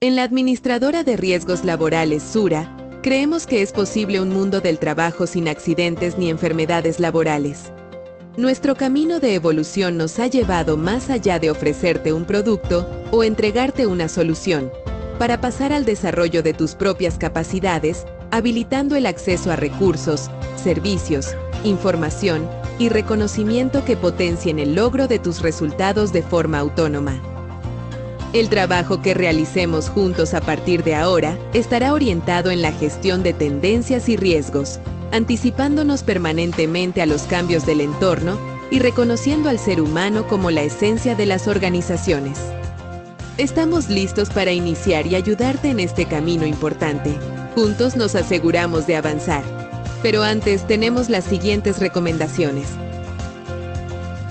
En la Administradora de Riesgos Laborales Sura, creemos que es posible un mundo del trabajo sin accidentes ni enfermedades laborales. Nuestro camino de evolución nos ha llevado más allá de ofrecerte un producto o entregarte una solución, para pasar al desarrollo de tus propias capacidades, habilitando el acceso a recursos, servicios, información y reconocimiento que potencien el logro de tus resultados de forma autónoma. El trabajo que realicemos juntos a partir de ahora estará orientado en la gestión de tendencias y riesgos, anticipándonos permanentemente a los cambios del entorno y reconociendo al ser humano como la esencia de las organizaciones. Estamos listos para iniciar y ayudarte en este camino importante. Juntos nos aseguramos de avanzar. Pero antes tenemos las siguientes recomendaciones.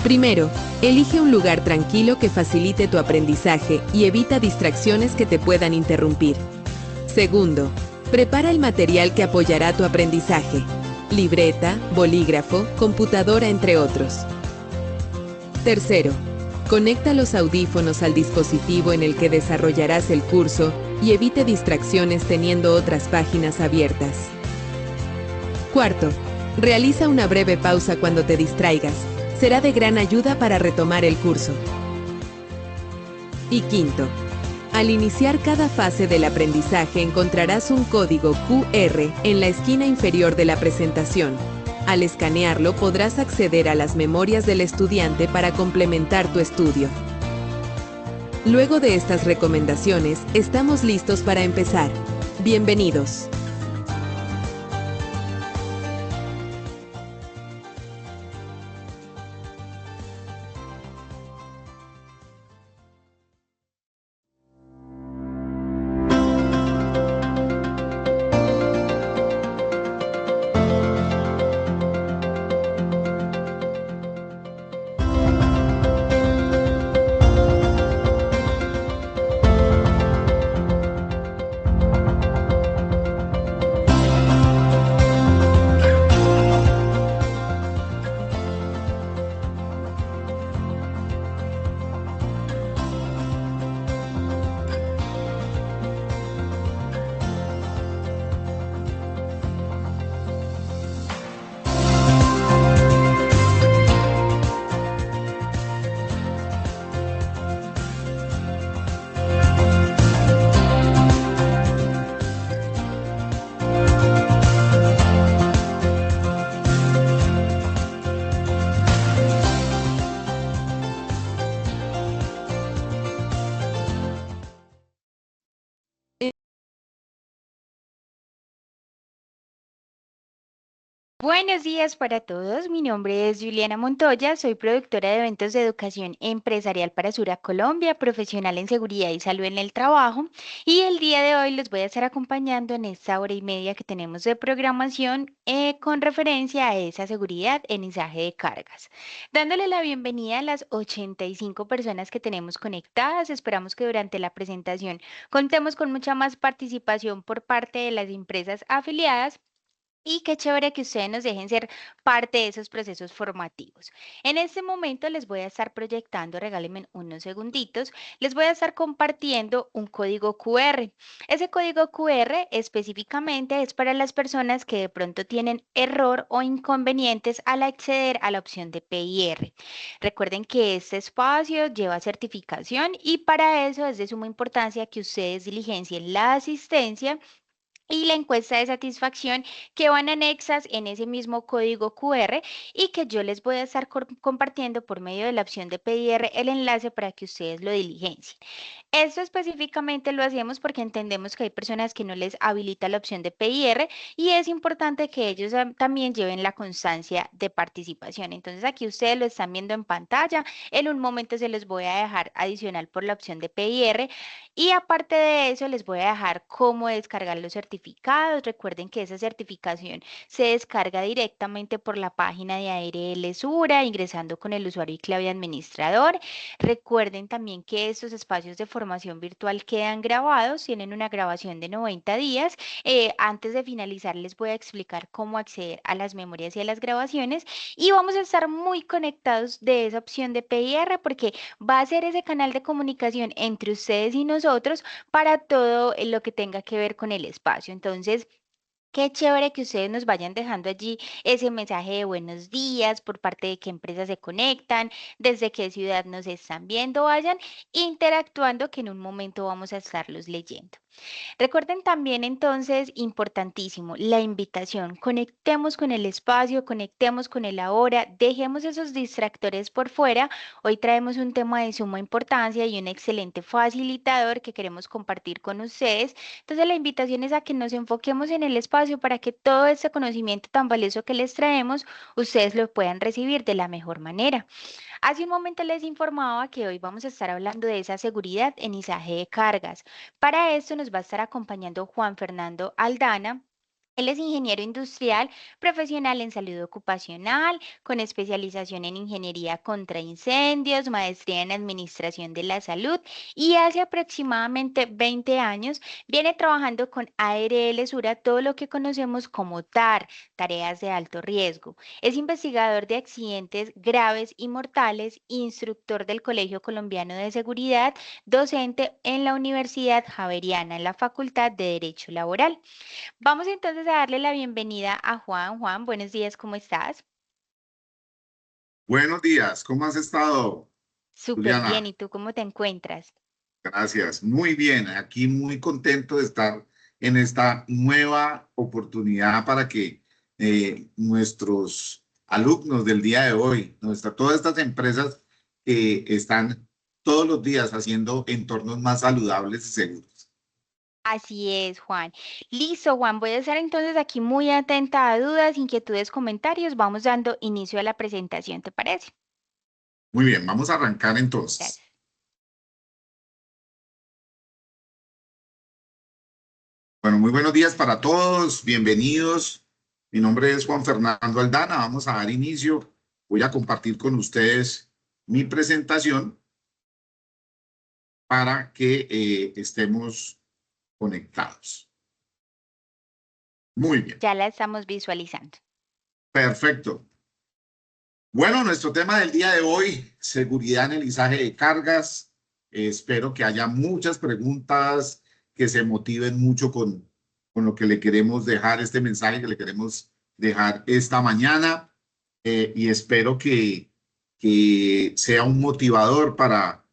Primero, elige un lugar tranquilo que facilite tu aprendizaje y evita distracciones que te puedan interrumpir. Segundo, prepara el material que apoyará tu aprendizaje: libreta, bolígrafo, computadora, entre otros. Tercero, conecta los audífonos al dispositivo en el que desarrollarás el curso y evite distracciones teniendo otras páginas abiertas. Cuarto, realiza una breve pausa cuando te distraigas. Será de gran ayuda para retomar el curso. Y quinto, al iniciar cada fase del aprendizaje encontrarás un código QR en la esquina inferior de la presentación. Al escanearlo podrás acceder a las memorias del estudiante para complementar tu estudio. Luego de estas recomendaciones, estamos listos para empezar. Bienvenidos. Buenos días para todos. Mi nombre es Juliana Montoya. Soy productora de eventos de educación empresarial para Sura Colombia, profesional en seguridad y salud en el trabajo. Y el día de hoy los voy a estar acompañando en esta hora y media que tenemos de programación con referencia a esa seguridad en mensaje de cargas. Dándole la bienvenida a las 85 personas que tenemos conectadas. Esperamos que durante la presentación contemos con mucha más participación por parte de las empresas afiliadas. Y qué chévere que ustedes nos dejen ser parte de esos procesos formativos. En este momento les voy a estar proyectando, regálenme unos segunditos, les voy a estar compartiendo un código QR. Ese código QR específicamente es para las personas que de pronto tienen error o inconvenientes al acceder a la opción de PIR. Recuerden que este espacio lleva certificación y para eso es de suma importancia que ustedes diligencien la asistencia y la encuesta de satisfacción que van anexas en ese mismo código QR y que yo les voy a estar compartiendo por medio de la opción de pedir el enlace para que ustedes lo diligencien. Esto específicamente lo hacemos porque entendemos que hay personas que no les habilita la opción de PIR y es importante que ellos también lleven la constancia de participación. Entonces aquí ustedes lo están viendo en pantalla. En un momento se los voy a dejar adicional por la opción de PIR y aparte de eso les voy a dejar cómo descargar los certificados certificados. Recuerden que esa certificación se descarga directamente por la página de ARL Sura, ingresando con el usuario y clave administrador. Recuerden también que estos espacios de formación virtual quedan grabados, tienen una grabación de 90 días. Antes de finalizar, les voy a explicar cómo acceder a las memorias y a las grabaciones y vamos a estar muy conectados de esa opción de PIR porque va a ser ese canal de comunicación entre ustedes y nosotros para todo lo que tenga que ver con el espacio. Entonces, qué chévere que ustedes nos vayan dejando allí ese mensaje de buenos días, por parte de qué empresas se conectan, desde qué ciudad nos están viendo, vayan interactuando que en un momento vamos a estarlos leyendo. Recuerden también entonces, importantísimo, la invitación. Conectemos con el espacio, conectemos con el ahora, dejemos esos distractores por fuera. Hoy traemos un tema de suma importancia y un excelente facilitador que queremos compartir con ustedes. Entonces, la invitación es a que nos enfoquemos en el espacio para que todo este conocimiento tan valioso que les traemos, ustedes lo puedan recibir de la mejor manera. Hace un momento les informaba que hoy vamos a estar hablando de esa seguridad en izaje de cargas. Para esto nos va a estar acompañando Juan Fernando Aldana. Él es ingeniero industrial, profesional en salud ocupacional, con especialización en ingeniería contra incendios, maestría en administración de la salud y hace aproximadamente 20 años viene trabajando con ARL Sura, todo lo que conocemos como TAR, tareas de alto riesgo. Es investigador de accidentes graves y mortales, instructor del Colegio Colombiano de Seguridad, docente en la Universidad Javeriana en la Facultad de Derecho Laboral. Vamos entonces a darle la bienvenida a Juan. Juan, buenos días, ¿cómo estás? Buenos días, ¿cómo has estado, Súper bien, Juliana? ¿y tú cómo te encuentras? Gracias, muy bien, aquí muy contento de estar en esta nueva oportunidad para que nuestros alumnos del día de hoy, todas estas empresas que están todos los días haciendo entornos más saludables y seguros. Así es, Juan. Listo, Juan, voy a estar entonces aquí muy atenta a dudas, inquietudes, comentarios. Vamos dando inicio a la presentación, ¿te parece? Muy bien, vamos a arrancar entonces. Gracias. Bueno, muy buenos días para todos, bienvenidos. Mi nombre es Juan Fernando Aldana, vamos a dar inicio. Voy a compartir con ustedes mi presentación para que estemos conectados. Muy bien, Ya la estamos visualizando. perfecto. Bueno, nuestro tema del día de hoy, seguridad en el izaje de cargas. Espero que haya muchas preguntas, que se motiven mucho con lo que le queremos dejar, este mensaje que le queremos dejar esta mañana. Y espero que sea un motivador para,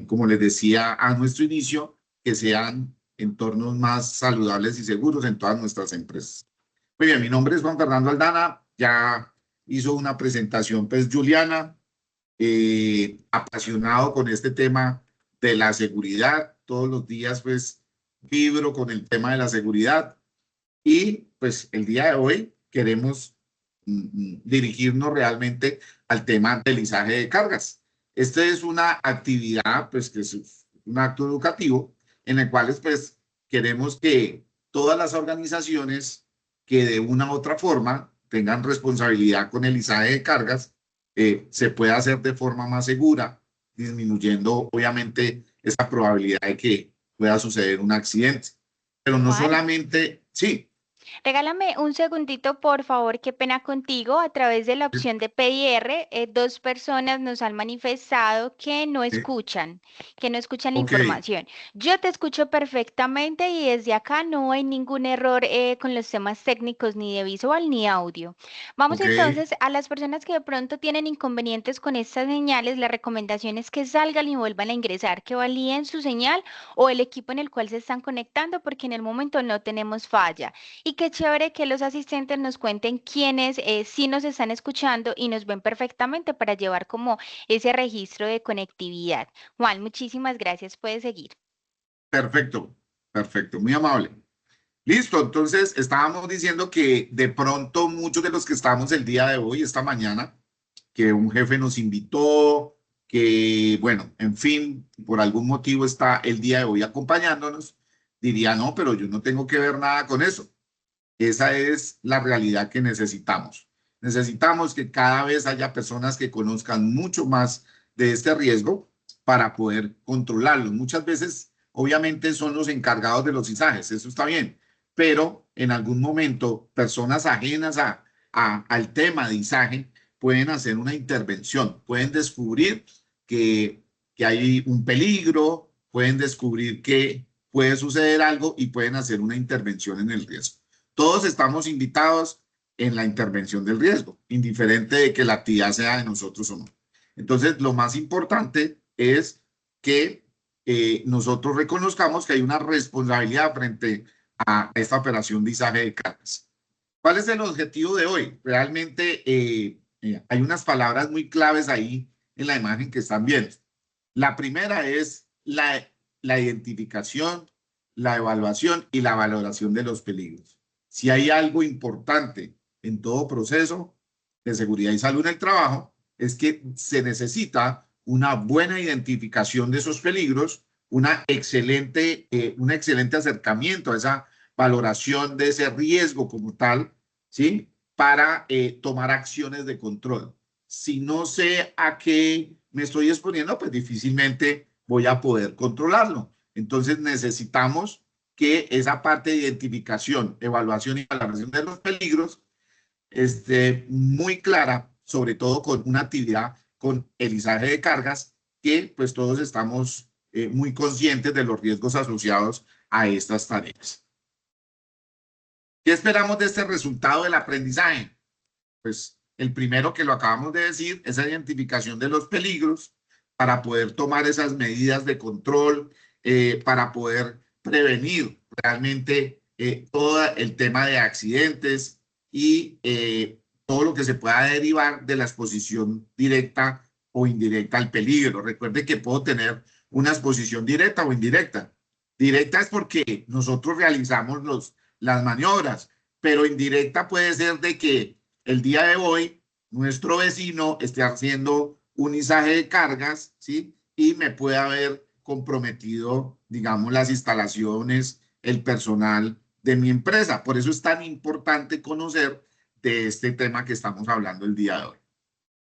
como les decía a nuestro inicio, que sean entornos más saludables y seguros en todas nuestras empresas. Muy bien, mi nombre es Juan Fernando Aldana, ya hizo una presentación, pues, Juliana, apasionado con este tema de la seguridad. Todos los días, pues, vibro con el tema de la seguridad y, pues, el día de hoy queremos dirigirnos realmente al tema del izaje de cargas. Esta es una actividad, pues, que es un acto educativo en el cual, pues, queremos que todas las organizaciones que de una u otra forma tengan responsabilidad con el izaje de cargas, se pueda hacer de forma más segura, disminuyendo obviamente esa probabilidad de que pueda suceder un accidente. Pero no Juan. solamente, sí, Regálame un segundito, por favor, qué pena contigo. A través de la opción de PIR, dos personas nos han manifestado que no escuchan la ok, información. Yo te escucho perfectamente y desde acá no hay ningún error con los temas técnicos ni de visual ni audio. Vamos ok, entonces a las personas que de pronto tienen inconvenientes con estas señales, la recomendación es que salgan y vuelvan a ingresar, que validen su señal o el equipo en el cual se están conectando, porque en el momento no tenemos falla. Y qué chévere que los asistentes nos cuenten quiénes sí nos están escuchando y nos ven perfectamente para llevar como ese registro de conectividad. Juan, muchísimas gracias. Puedes seguir. perfecto, perfecto, muy amable. Listo, entonces estábamos diciendo que de pronto muchos de los que estamos el día de hoy, esta mañana, que un jefe nos invitó, que bueno, en fin, por algún motivo está el día de hoy acompañándonos, diría, no, pero yo no tengo que ver nada con eso. Esa es la realidad que necesitamos. Necesitamos que cada vez haya personas que conozcan mucho más de este riesgo para poder controlarlo. Muchas veces, obviamente, son los encargados de los izajes, eso está bien, pero en algún momento personas ajenas al tema de izaje pueden hacer una intervención, pueden descubrir que hay un peligro, pueden descubrir que puede suceder algo y pueden hacer una intervención en el riesgo. Todos estamos invitados en la intervención del riesgo, indiferente de que la actividad sea de nosotros o no. Entonces, lo más importante es que nosotros reconozcamos que hay una responsabilidad frente a esta operación de izaje de cargas. ¿Cuál es el objetivo de hoy? Realmente hay unas palabras muy claves ahí en la imagen que están viendo. La primera es la identificación, la evaluación y la valoración de los peligros. Si hay algo importante en todo proceso de seguridad y salud en el trabajo, es que se necesita una buena identificación de esos peligros, un excelente acercamiento a esa valoración de ese riesgo como tal, ¿sí? Para tomar acciones de control. Si no sé a qué me estoy exponiendo, pues difícilmente voy a poder controlarlo. Entonces necesitamos que esa parte de identificación, evaluación y valoración de los peligros esté muy clara, sobre todo con una actividad con el izaje de cargas, que pues todos estamos muy conscientes de los riesgos asociados a estas tareas. ¿Qué esperamos de este resultado del aprendizaje? Pues el primero, que lo acabamos de decir, es la identificación de los peligros para poder tomar esas medidas de control, para poder prevenir realmente todo el tema de accidentes y todo lo que se pueda derivar de la exposición directa o indirecta al peligro. Recuerde que puedo tener una exposición directa o indirecta. Directa es porque nosotros realizamos las maniobras, pero indirecta puede ser de que el día de hoy nuestro vecino esté haciendo un izaje de cargas, ¿sí? Y me puede haber comprometido, digamos, las instalaciones, el personal de mi empresa. Por eso es tan importante conocer de este tema que estamos hablando el día de hoy.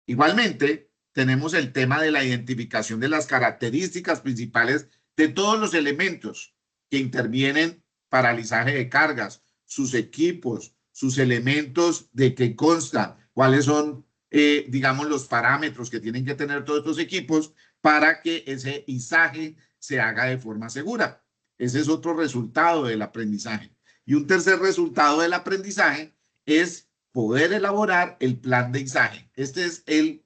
Igualmente, tenemos el tema de la identificación de las características principales de todos los elementos que intervienen para el izaje de cargas, sus equipos, sus elementos de qué consta, cuáles son, digamos, los parámetros que tienen que tener todos estos equipos para que ese izaje se haga de forma segura. Ese es otro resultado del aprendizaje. Y un tercer resultado del aprendizaje es poder elaborar el plan de izaje. Este es el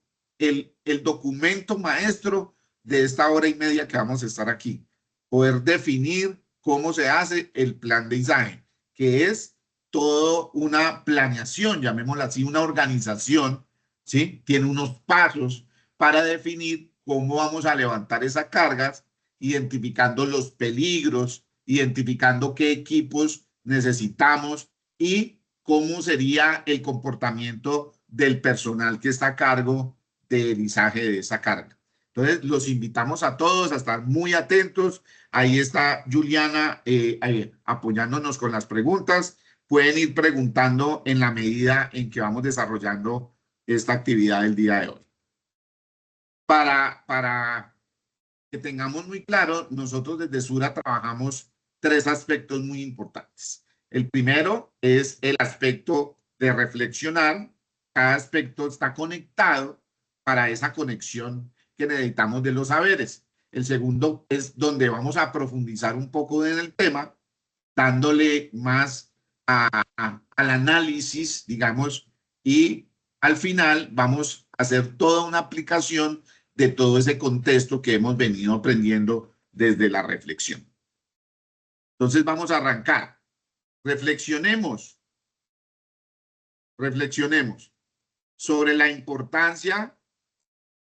documento maestro de esta hora y media que vamos a estar aquí. Poder definir cómo se hace el plan de izaje, que es toda una planeación, llamémosla así, una organización, ¿sí? Tiene unos pasos para definir cómo vamos a levantar esas cargas, identificando los peligros, identificando qué equipos necesitamos y cómo sería el comportamiento del personal que está a cargo del izaje de esa carga. Entonces, los invitamos a todos a estar muy atentos. Ahí está Juliana apoyándonos con las preguntas. Pueden ir preguntando en la medida en que vamos desarrollando esta actividad del día de hoy. Para que tengamos muy claro, nosotros desde Sura trabajamos tres aspectos muy importantes. El primero es el aspecto de reflexionar. Cada aspecto está conectado para esa conexión que necesitamos de los saberes. El segundo es donde vamos a profundizar un poco en el tema, dándole más al análisis, digamos, y al final vamos a hacer toda una aplicación de todo ese contexto que hemos venido aprendiendo desde la reflexión. Entonces vamos a arrancar. Reflexionemos sobre la importancia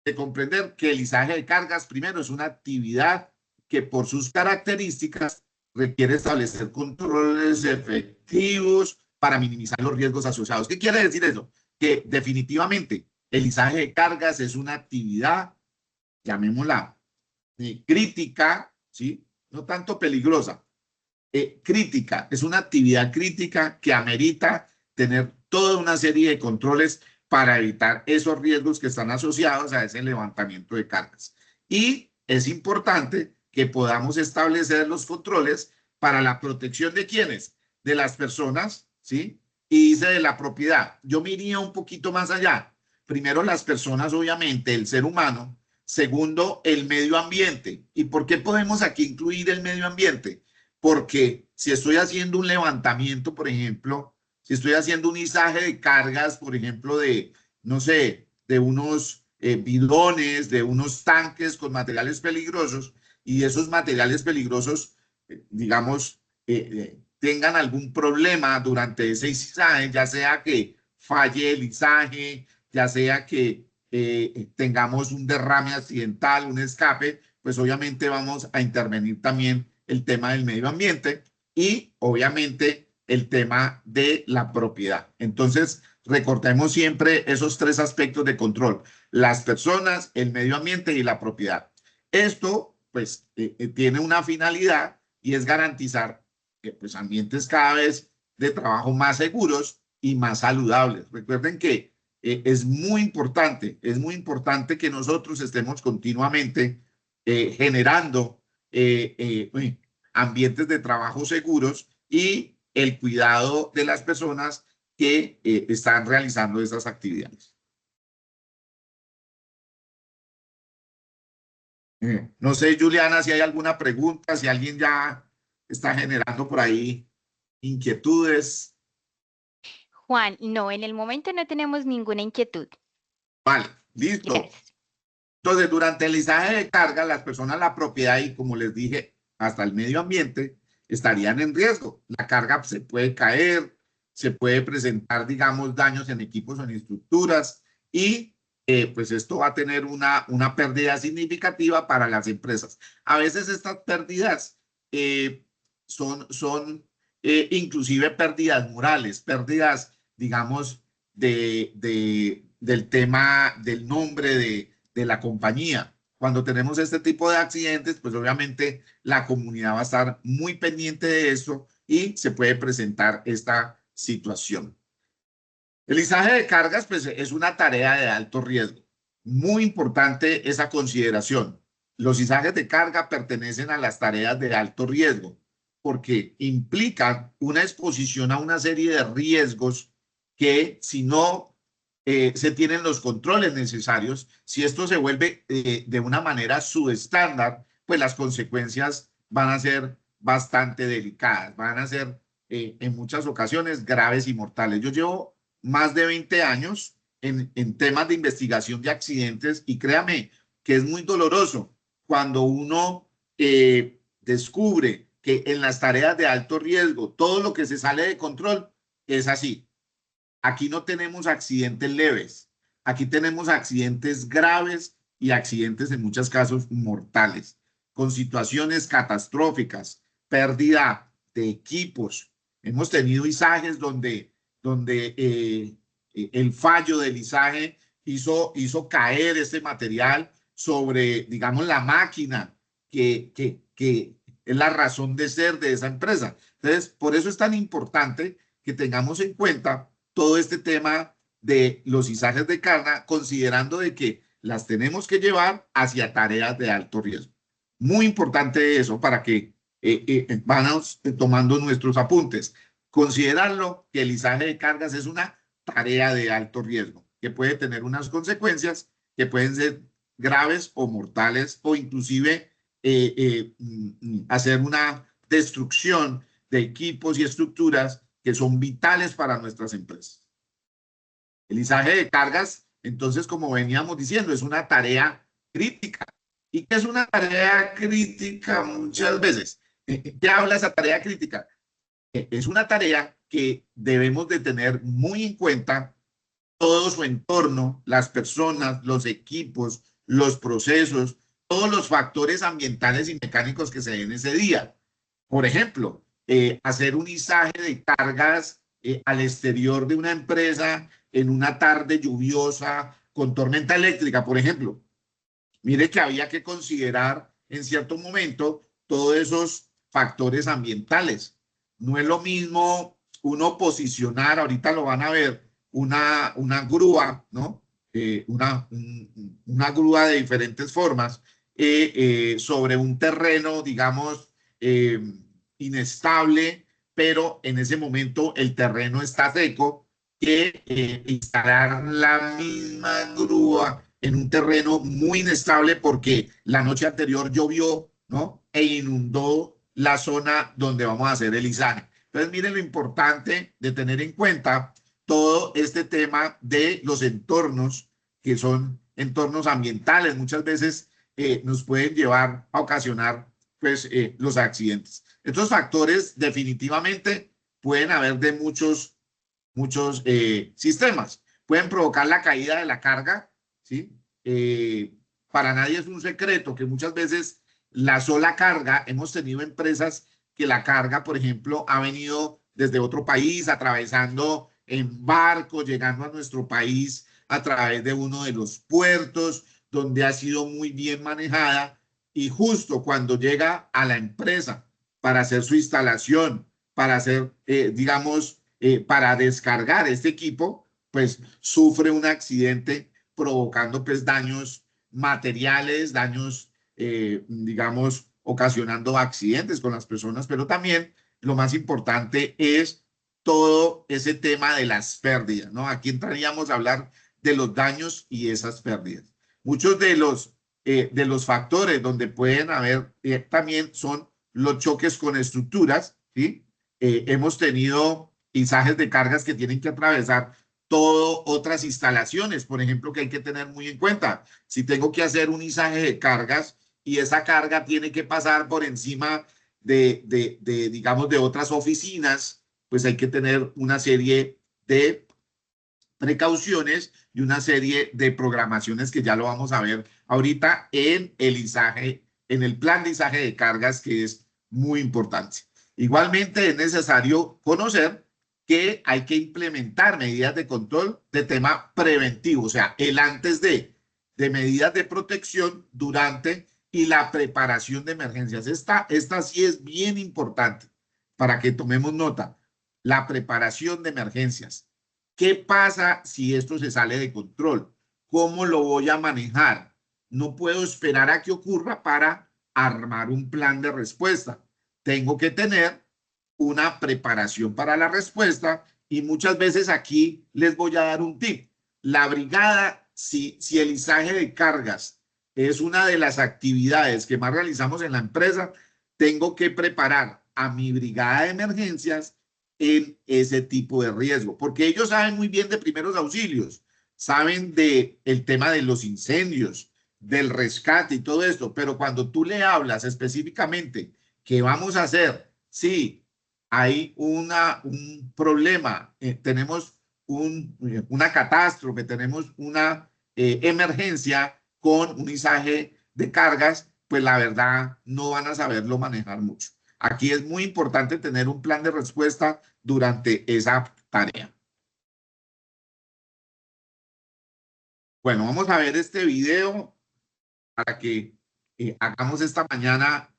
de comprender que el izaje de cargas, primero, es una actividad que por sus características requiere establecer controles efectivos para minimizar los riesgos asociados. ¿Qué quiere decir eso? Que definitivamente el izaje de cargas es una actividad, llamémosla, crítica, ¿sí? No tanto peligrosa, crítica, es una actividad crítica que amerita tener toda una serie de controles para evitar esos riesgos que están asociados a ese levantamiento de cargas. Y es importante que podamos establecer los controles para la protección de quiénes, de las personas, ¿sí? Y dice de la propiedad. Yo me iría un poquito más allá. Primero, las personas, obviamente, el ser humano. Segundo, el medio ambiente. ¿Y por qué podemos aquí incluir el medio ambiente? Porque si estoy haciendo un levantamiento, por ejemplo, si estoy haciendo un izaje de cargas, por ejemplo, de, no sé, de unos bidones, de unos tanques con materiales peligrosos, y esos materiales peligrosos, digamos, tengan algún problema durante ese izaje, ya sea que falle el izaje, ya sea que tengamos un derrame accidental, un escape, pues obviamente vamos a intervenir también el tema del medio ambiente y obviamente el tema de la propiedad. Entonces, recordemos siempre esos tres aspectos de control: las personas, el medio ambiente y la propiedad. Esto, pues, tiene una finalidad y es garantizar pues, ambientes cada vez de trabajo más seguros y más saludables. Recuerden que es muy importante que nosotros estemos continuamente generando ambientes de trabajo seguros y el cuidado de las personas que están realizando esas actividades. No sé, Juliana, si hay alguna pregunta, si alguien ya está generando por ahí inquietudes. Juan, no, en el momento no tenemos ninguna inquietud. Vale, listo. Gracias. Entonces, durante el izaje de carga, las personas, la propiedad y, como les dije, hasta el medio ambiente estarían en riesgo. La carga se puede caer, se puede presentar, digamos, daños en equipos o en estructuras y pues esto va a tener una pérdida significativa para las empresas. A veces estas pérdidas son inclusive pérdidas morales, pérdidas, digamos, del tema del nombre de la compañía. Cuando tenemos este tipo de accidentes, pues obviamente la comunidad va a estar muy pendiente de eso y se puede presentar esta situación. El izaje de cargas, pues es una tarea de alto riesgo. Muy importante esa consideración. Los izajes de carga pertenecen a las tareas de alto riesgo porque implican una exposición a una serie de riesgos que si no se tienen los controles necesarios, si esto se vuelve de una manera subestándar, pues las consecuencias van a ser bastante delicadas, van a ser en muchas ocasiones graves y mortales. Yo llevo más de 20 años en temas de investigación de accidentes y créame que es muy doloroso cuando uno descubre que en las tareas de alto riesgo todo lo que se sale de control es así. Aquí no tenemos accidentes leves, aquí tenemos accidentes graves y accidentes en muchos casos mortales, con situaciones catastróficas, pérdida de equipos. Hemos tenido izajes donde el fallo del izaje hizo caer este material sobre, digamos, la máquina que es la razón de ser de esa empresa. Entonces, por eso es tan importante que tengamos en cuenta todo este tema de los izajes de carga, considerando de que las tenemos que llevar hacia tareas de alto riesgo. Muy importante eso para que vamos tomando nuestros apuntes. Considerarlo que el izaje de cargas es una tarea de alto riesgo, que puede tener unas consecuencias que pueden ser graves o mortales o inclusive hacer una destrucción de equipos y estructuras que son vitales para nuestras empresas. El izaje de cargas, entonces, como veníamos diciendo, es una tarea crítica. ¿Y qué es una tarea crítica muchas veces? ¿Qué habla esa tarea crítica? Es una tarea que debemos de tener muy en cuenta todo su entorno, las personas, los equipos, los procesos, todos los factores ambientales y mecánicos que se den ese día. Por ejemplo, hacer un izaje de cargas al exterior de una empresa en una tarde lluviosa con tormenta eléctrica, por ejemplo. Mire que había que considerar en cierto momento todos esos factores ambientales. No es lo mismo uno posicionar, ahorita lo van a ver, una grúa, ¿no? Una grúa de diferentes formas sobre un terreno, digamos, inestable, pero en ese momento el terreno está seco, que instalar la misma grúa en un terreno muy inestable porque la noche anterior llovió, ¿no? E inundó la zona donde vamos a hacer el izaje. Entonces, miren lo importante de tener en cuenta todo este tema de los entornos, que son entornos ambientales, muchas veces nos pueden llevar a ocasionar pues, los accidentes. Estos factores definitivamente pueden haber de muchos sistemas. Pueden provocar la caída de la carga, ¿sí? Para nadie es un secreto que muchas veces la sola carga, hemos tenido empresas que la carga, por ejemplo, ha venido desde otro país, atravesando en barco, llegando a nuestro país a través de uno de los puertos, donde ha sido muy bien manejada y justo cuando llega a la empresa para hacer su instalación, para hacer, digamos, para descargar este equipo, pues sufre un accidente provocando pues daños materiales, daños, digamos, ocasionando accidentes con las personas, pero también lo más importante es todo ese tema de las pérdidas, ¿no? Aquí entraríamos a hablar de los daños y esas pérdidas. Muchos de los factores donde pueden haber también son los choques con estructuras, ¿sí? Hemos tenido izajes de cargas que tienen que atravesar todo otras instalaciones, por ejemplo, que hay que tener muy en cuenta. Si tengo que hacer un izaje de cargas y esa carga tiene que pasar por encima digamos, de otras oficinas, pues hay que tener una serie de precauciones y una serie de programaciones que ya lo vamos a ver ahorita en el izaje, en el plan de izaje de cargas, que es muy importante. Igualmente es necesario conocer que hay que implementar medidas de control de tema preventivo, o sea, el antes de medidas de protección durante y la preparación de emergencias. Esta sí es bien importante para que tomemos nota. La preparación de emergencias. ¿Qué pasa si esto se sale de control? ¿Cómo lo voy a manejar? No puedo esperar a que ocurra para armar un plan de respuesta. Tengo que tener una preparación para la respuesta y muchas veces aquí les voy a dar un tip. La brigada, si el izaje de cargas es una de las actividades que más realizamos en la empresa, tengo que preparar a mi brigada de emergencias en ese tipo de riesgo, porque ellos saben muy bien de primeros auxilios, saben de el tema de los incendios, del rescate y todo esto, pero cuando tú le hablas específicamente qué vamos a hacer, sí, hay un problema, tenemos una catástrofe, tenemos una emergencia con un izaje de cargas, pues la verdad no van a saberlo manejar mucho. Aquí es muy importante tener un plan de respuesta durante esa tarea. Bueno, vamos a ver este video para que hagamos esta mañana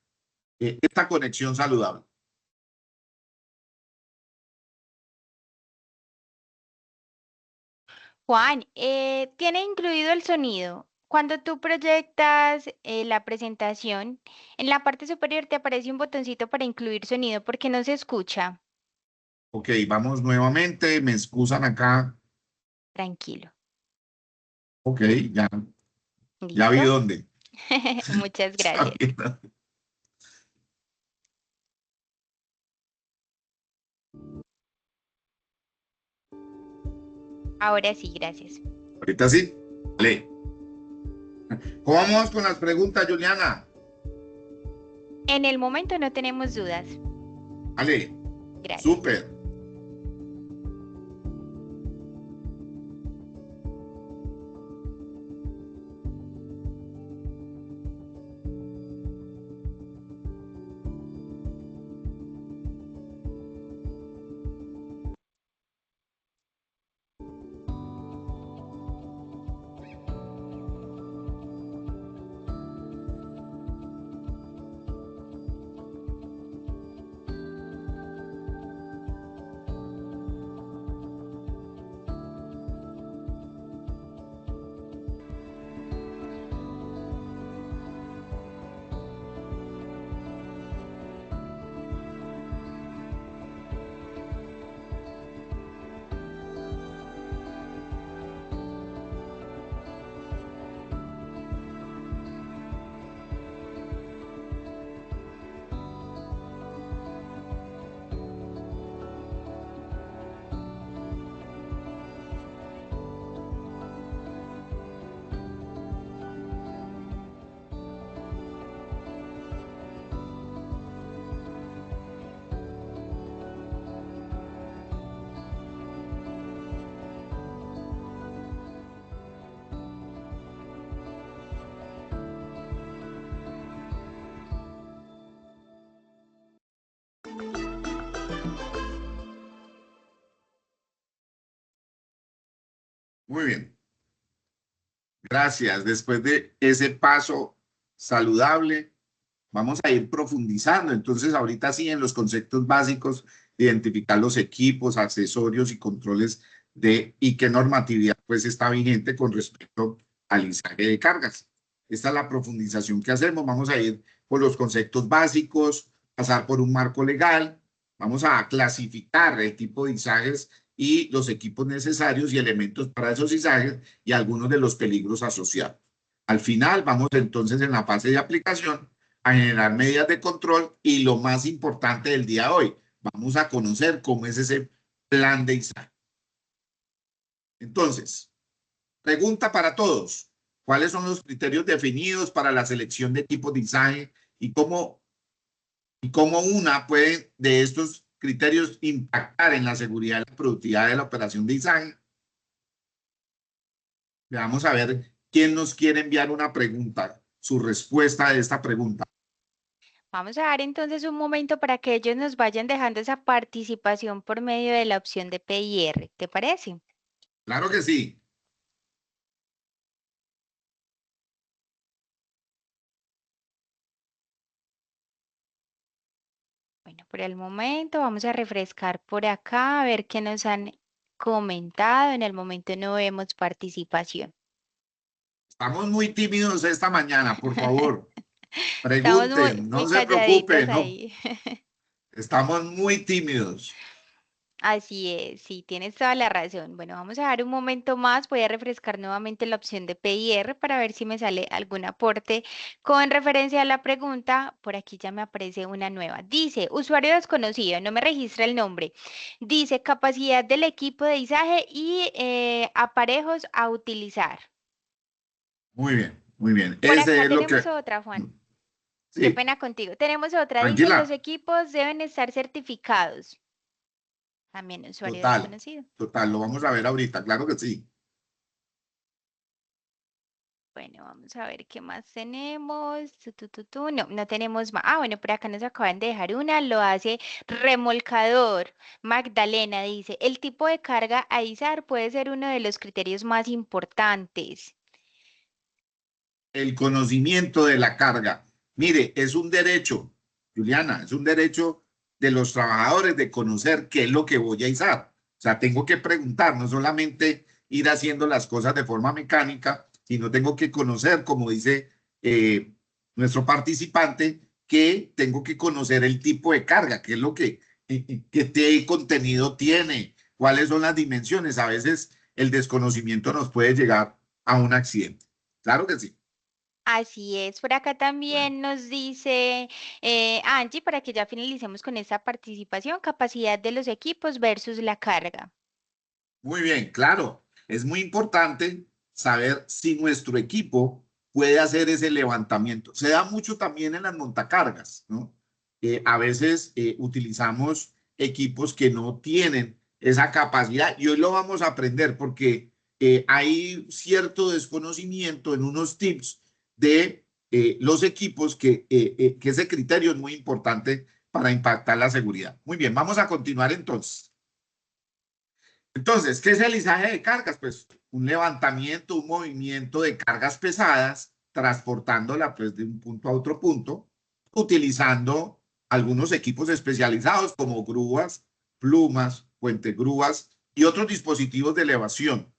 esta conexión saludable. Juan, tiene incluido el sonido. Cuando tú proyectas la presentación, en la parte superior te aparece un botoncito para incluir sonido porque no se escucha. Ok, vamos nuevamente. Me excusan acá. Tranquilo. Ok, ya, ya vi ¿Listo? dónde. Muchas Está gracias. bien. Ahora sí, gracias. Ahorita sí. Vale. ¿Cómo vamos con las preguntas, Juliana? En el momento no tenemos dudas. Vale, Gracias. súper. Muy bien. Gracias. Después de ese paso saludable, vamos a ir profundizando. Entonces, ahorita sí, en los conceptos básicos, de identificar los equipos, accesorios y controles y qué normatividad pues está vigente con respecto al izaje de cargas. Esta es la profundización que hacemos. Vamos a ir por los conceptos básicos, pasar por un marco legal, vamos a clasificar el tipo de izajes y los equipos necesarios y elementos para esos izajes y algunos de los peligros asociados. Al final, vamos entonces en la fase de aplicación a generar medidas de control y lo más importante del día de hoy, vamos a conocer cómo es ese plan de izaje. Entonces, pregunta para todos. ¿Cuáles son los criterios definidos para la selección de equipos de izaje y cómo una puede de estos criterios impactar en la seguridad y la productividad de la operación de izaje? Vamos a ver quién nos quiere enviar una pregunta, su respuesta de esta pregunta. Vamos a dar entonces un momento para que ellos nos vayan dejando esa participación por medio de la opción de PIR. ¿Te parece? Claro que sí. Bueno, por el momento vamos a refrescar por acá a ver qué nos han comentado. En el momento no vemos participación. Estamos muy tímidos esta mañana, por favor. Estamos Pregunten, muy no se calladitos preocupen, no. ahí. Estamos muy tímidos. Así es, sí, tienes toda la razón. Bueno, vamos a dar un momento más. Voy a refrescar nuevamente la opción de PIR para ver si me sale algún aporte con referencia a la pregunta. Por aquí ya me aparece una nueva. Dice, usuario desconocido, no me registra el nombre. Dice, capacidad del equipo de izaje y aparejos a utilizar. Muy bien, muy bien. Por Ese acá es lo tenemos que... otra, Juan. Qué Sí, pena contigo. Tenemos otra. Dice, los tranquila. equipos deben estar certificados. También usuario Total, desconocido. total. Lo vamos a ver ahorita, claro que sí. Bueno, vamos a ver qué más tenemos. No, no tenemos más. Ah, bueno, por acá nos acaban de dejar una. Lo hace remolcador. Magdalena dice, el tipo de carga a izar puede ser uno de los criterios más importantes. El conocimiento de la carga. Mire, es un derecho, Juliana, es un derecho de los trabajadores de conocer qué es lo que voy a izar. O sea, tengo que preguntar, no solamente ir haciendo las cosas de forma mecánica, sino tengo que conocer, como dice nuestro participante, que tengo que conocer el tipo de carga, qué es lo qué contenido tiene, cuáles son las dimensiones. A veces el desconocimiento nos puede llegar a un accidente. Claro que sí. Así es. Por acá Bueno, también nos dice Angie, para que ya finalicemos con esta participación, capacidad de los equipos versus la carga. muy bien, claro. Es muy importante saber si nuestro equipo puede hacer ese levantamiento. Se da mucho también en las montacargas, ¿no? A veces utilizamos equipos que no tienen esa capacidad y hoy lo vamos a aprender porque hay cierto desconocimiento en unos tips de los equipos que ese criterio es muy importante para impactar la seguridad. Muy bien, vamos a continuar entonces. Entonces, ¿qué es el izaje de cargas? Pues un levantamiento, un movimiento de cargas pesadas, transportándola pues de un punto a otro punto, utilizando algunos equipos especializados como grúas, plumas, puentegrúas y otros dispositivos de elevación.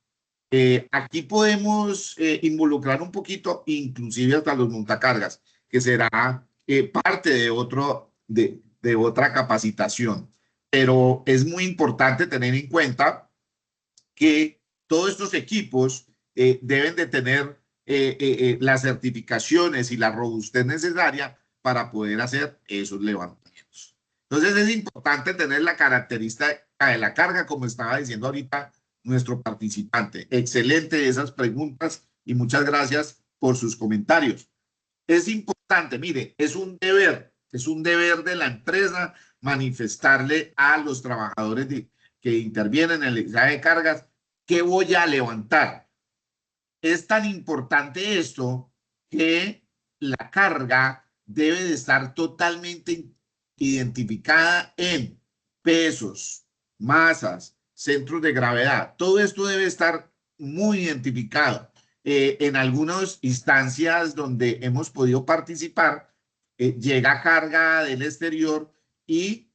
Aquí podemos involucrar un poquito, inclusive hasta los montacargas, que será parte de otra capacitación. Pero es muy importante tener en cuenta que todos estos equipos deben de tener las certificaciones y la robustez necesaria para poder hacer esos levantamientos. Entonces es importante tener la característica de la carga, como estaba diciendo ahorita nuestro participante. Excelente esas preguntas y muchas gracias por sus comentarios. Es importante, mire, es un deber de la empresa manifestarle a los trabajadores que intervienen en el izaje de cargas qué voy a levantar. Es tan importante esto que la carga debe de estar totalmente identificada en pesos, masas, centros de gravedad. Todo esto debe estar muy identificado. En algunas instancias donde hemos podido participar, llega carga del exterior y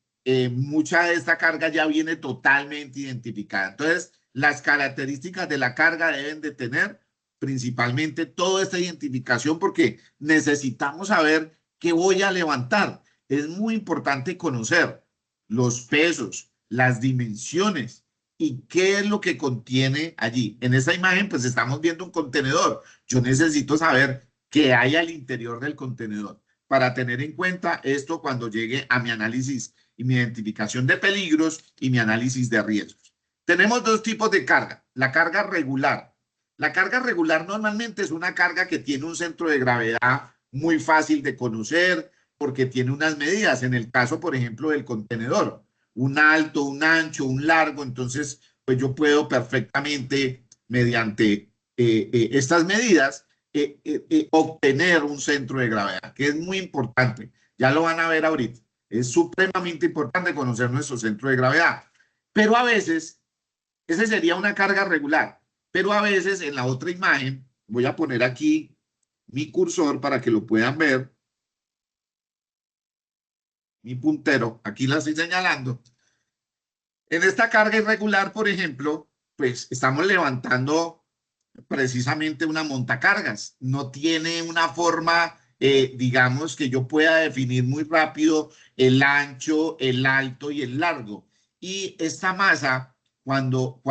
mucha de esta carga ya viene totalmente identificada. Entonces, las características de la carga deben de tener principalmente toda esta identificación porque necesitamos saber qué voy a levantar. Es muy importante conocer los pesos, las dimensiones y qué es lo que contiene allí. En esta imagen, pues estamos viendo un contenedor. Yo necesito saber qué hay al interior del contenedor para tener en cuenta esto cuando llegue a mi análisis y mi identificación de peligros y mi análisis de riesgos. Tenemos dos tipos de carga. La carga regular. La carga regular normalmente es una carga que tiene un centro de gravedad muy fácil de conocer porque tiene unas medidas. En el caso, por ejemplo, del contenedor, un alto, un ancho, un largo. Entonces, pues yo puedo perfectamente, mediante estas medidas, obtener un centro de gravedad, que es muy importante. Ya lo van a ver ahorita. Es supremamente importante conocer nuestro centro de gravedad. Pero a veces, esa sería una carga regular. Pero a veces en la otra imagen, voy a poner aquí mi cursor para que lo puedan ver. Mi puntero, aquí la estoy señalando. En esta carga irregular, por ejemplo, pues estamos levantando precisamente una montacargas. No tiene una forma, digamos, que yo pueda definir muy rápido el ancho, el alto y el largo. Y esta masa, cuando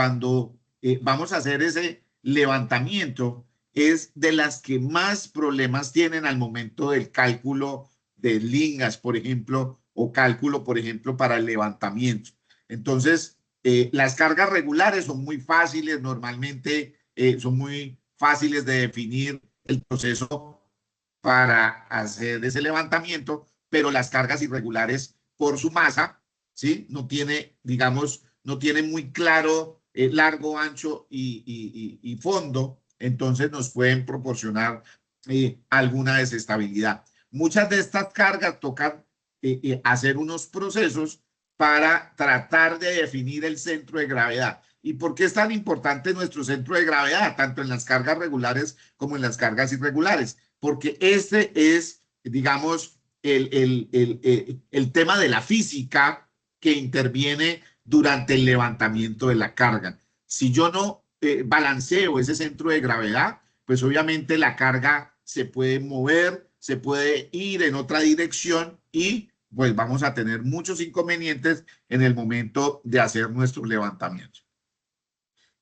vamos a hacer ese levantamiento, es de las que más problemas tienen al momento del cálculo de lingas, por ejemplo, o cálculo, por ejemplo, para el levantamiento. Entonces, las cargas regulares son muy fáciles, normalmente son muy fáciles de definir el proceso para hacer ese levantamiento, pero las cargas irregulares por su masa, ¿sí? No tiene, digamos, no tiene muy claro largo, ancho y fondo, entonces nos pueden proporcionar alguna desestabilidad. Muchas de estas cargas tocan hacer unos procesos para tratar de definir el centro de gravedad. ¿Y por qué es tan importante nuestro centro de gravedad, tanto en las cargas regulares como en las cargas irregulares? Porque este es, digamos, el tema de la física que interviene durante el levantamiento de la carga. Si yo no balanceo ese centro de gravedad, pues obviamente la carga se puede mover, se puede ir en otra dirección y pues vamos a tener muchos inconvenientes en el momento de hacer nuestro levantamiento.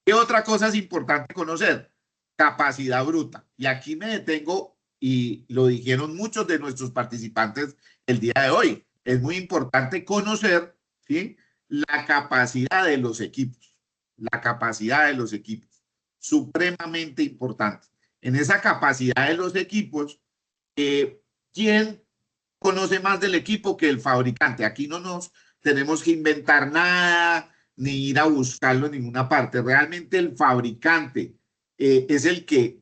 ¿Qué otra cosa es importante conocer? Capacidad bruta. Y aquí me detengo y lo dijeron muchos de nuestros participantes el día de hoy. Es muy importante conocer, ¿sí?, la capacidad de los equipos. La capacidad de los equipos. Supremamente importante. En esa capacidad de los equipos, ¿quién conoce más del equipo que el fabricante? Aquí no nos tenemos que inventar nada ni ir a buscarlo en ninguna parte. Realmente el fabricante es el que,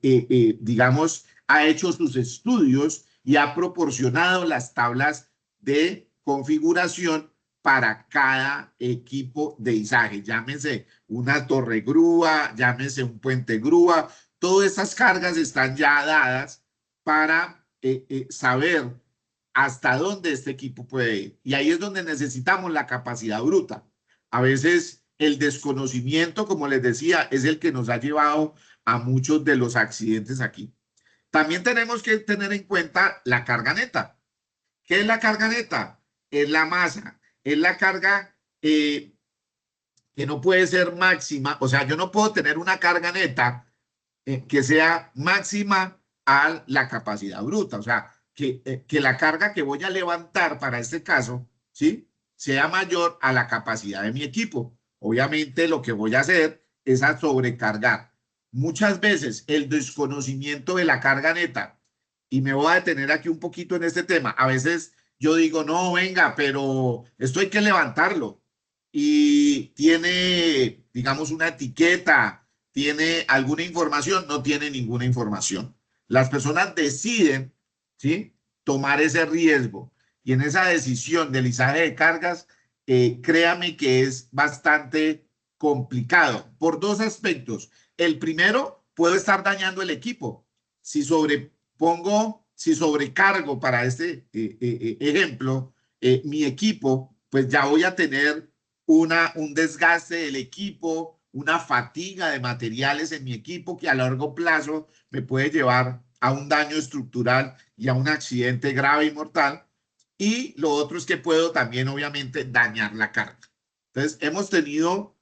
digamos, ha hecho sus estudios y ha proporcionado las tablas de configuración para cada equipo de izaje. Llámese una torre grúa, llámese un puente grúa. Todas estas cargas están ya dadas para saber hasta dónde este equipo puede ir. Y ahí es donde necesitamos la capacidad bruta. A veces el desconocimiento, como les decía, es el que nos ha llevado a muchos de los accidentes aquí. También tenemos que tener en cuenta la carga neta. ¿Qué es la carga neta? Es la masa, es la carga que no puede ser máxima. O sea, yo no puedo tener una carga neta que sea máxima a la capacidad bruta. O sea, que la carga que voy a levantar para este caso, ¿sí?, sea mayor a la capacidad de mi equipo. Obviamente lo que voy a hacer es a sobrecargar. Muchas veces el desconocimiento de la carga neta, y me voy a detener aquí un poquito en este tema, a veces yo digo, no, venga, pero esto hay que levantarlo. Y tiene, digamos, una etiqueta, tiene alguna información, no tiene ninguna información. Las personas deciden, ¿sí?, tomar ese riesgo. Y en esa decisión del izaje de cargas, créame que es bastante complicado por dos aspectos. El primero, puedo estar dañando el equipo. Si sobrecargo para este ejemplo, mi equipo, pues ya voy a tener un desgaste del equipo, una fatiga de materiales en mi equipo que a largo plazo me puede llevar a un daño estructural y a un accidente grave y mortal. Y lo otro es que puedo también, obviamente, dañar la carga. Entonces, hemos tenido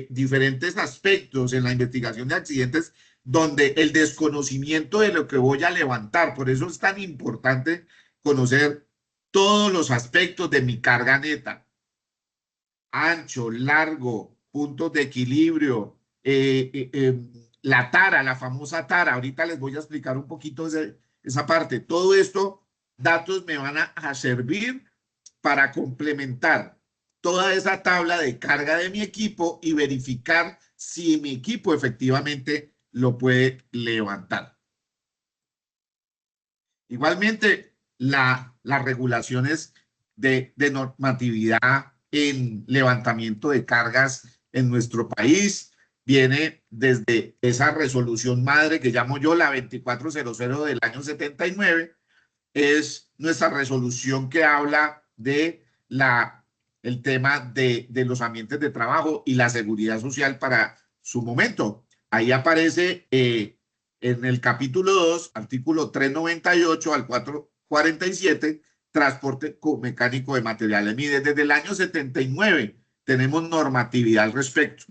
diferentes aspectos en la investigación de accidentes donde el desconocimiento de lo que voy a levantar, por eso es tan importante conocer todos los aspectos de mi carga neta, ancho, largo, puntos de equilibrio, la tara, la famosa tara. Ahorita les voy a explicar un poquito esa parte. Todo esto, datos me van a servir para complementar toda esa tabla de carga de mi equipo y verificar si mi equipo efectivamente lo puede levantar. Igualmente, las regulaciones de normatividad en levantamiento de cargas en nuestro país viene desde esa resolución madre que llamo yo la 2400 del año 79. Es nuestra resolución que habla de el tema de los ambientes de trabajo y la seguridad social para su momento. Ahí aparece en el capítulo 2, artículo 398 al 447, transporte mecánico de materiales. Mire, desde el año 79 tenemos normatividad al respecto.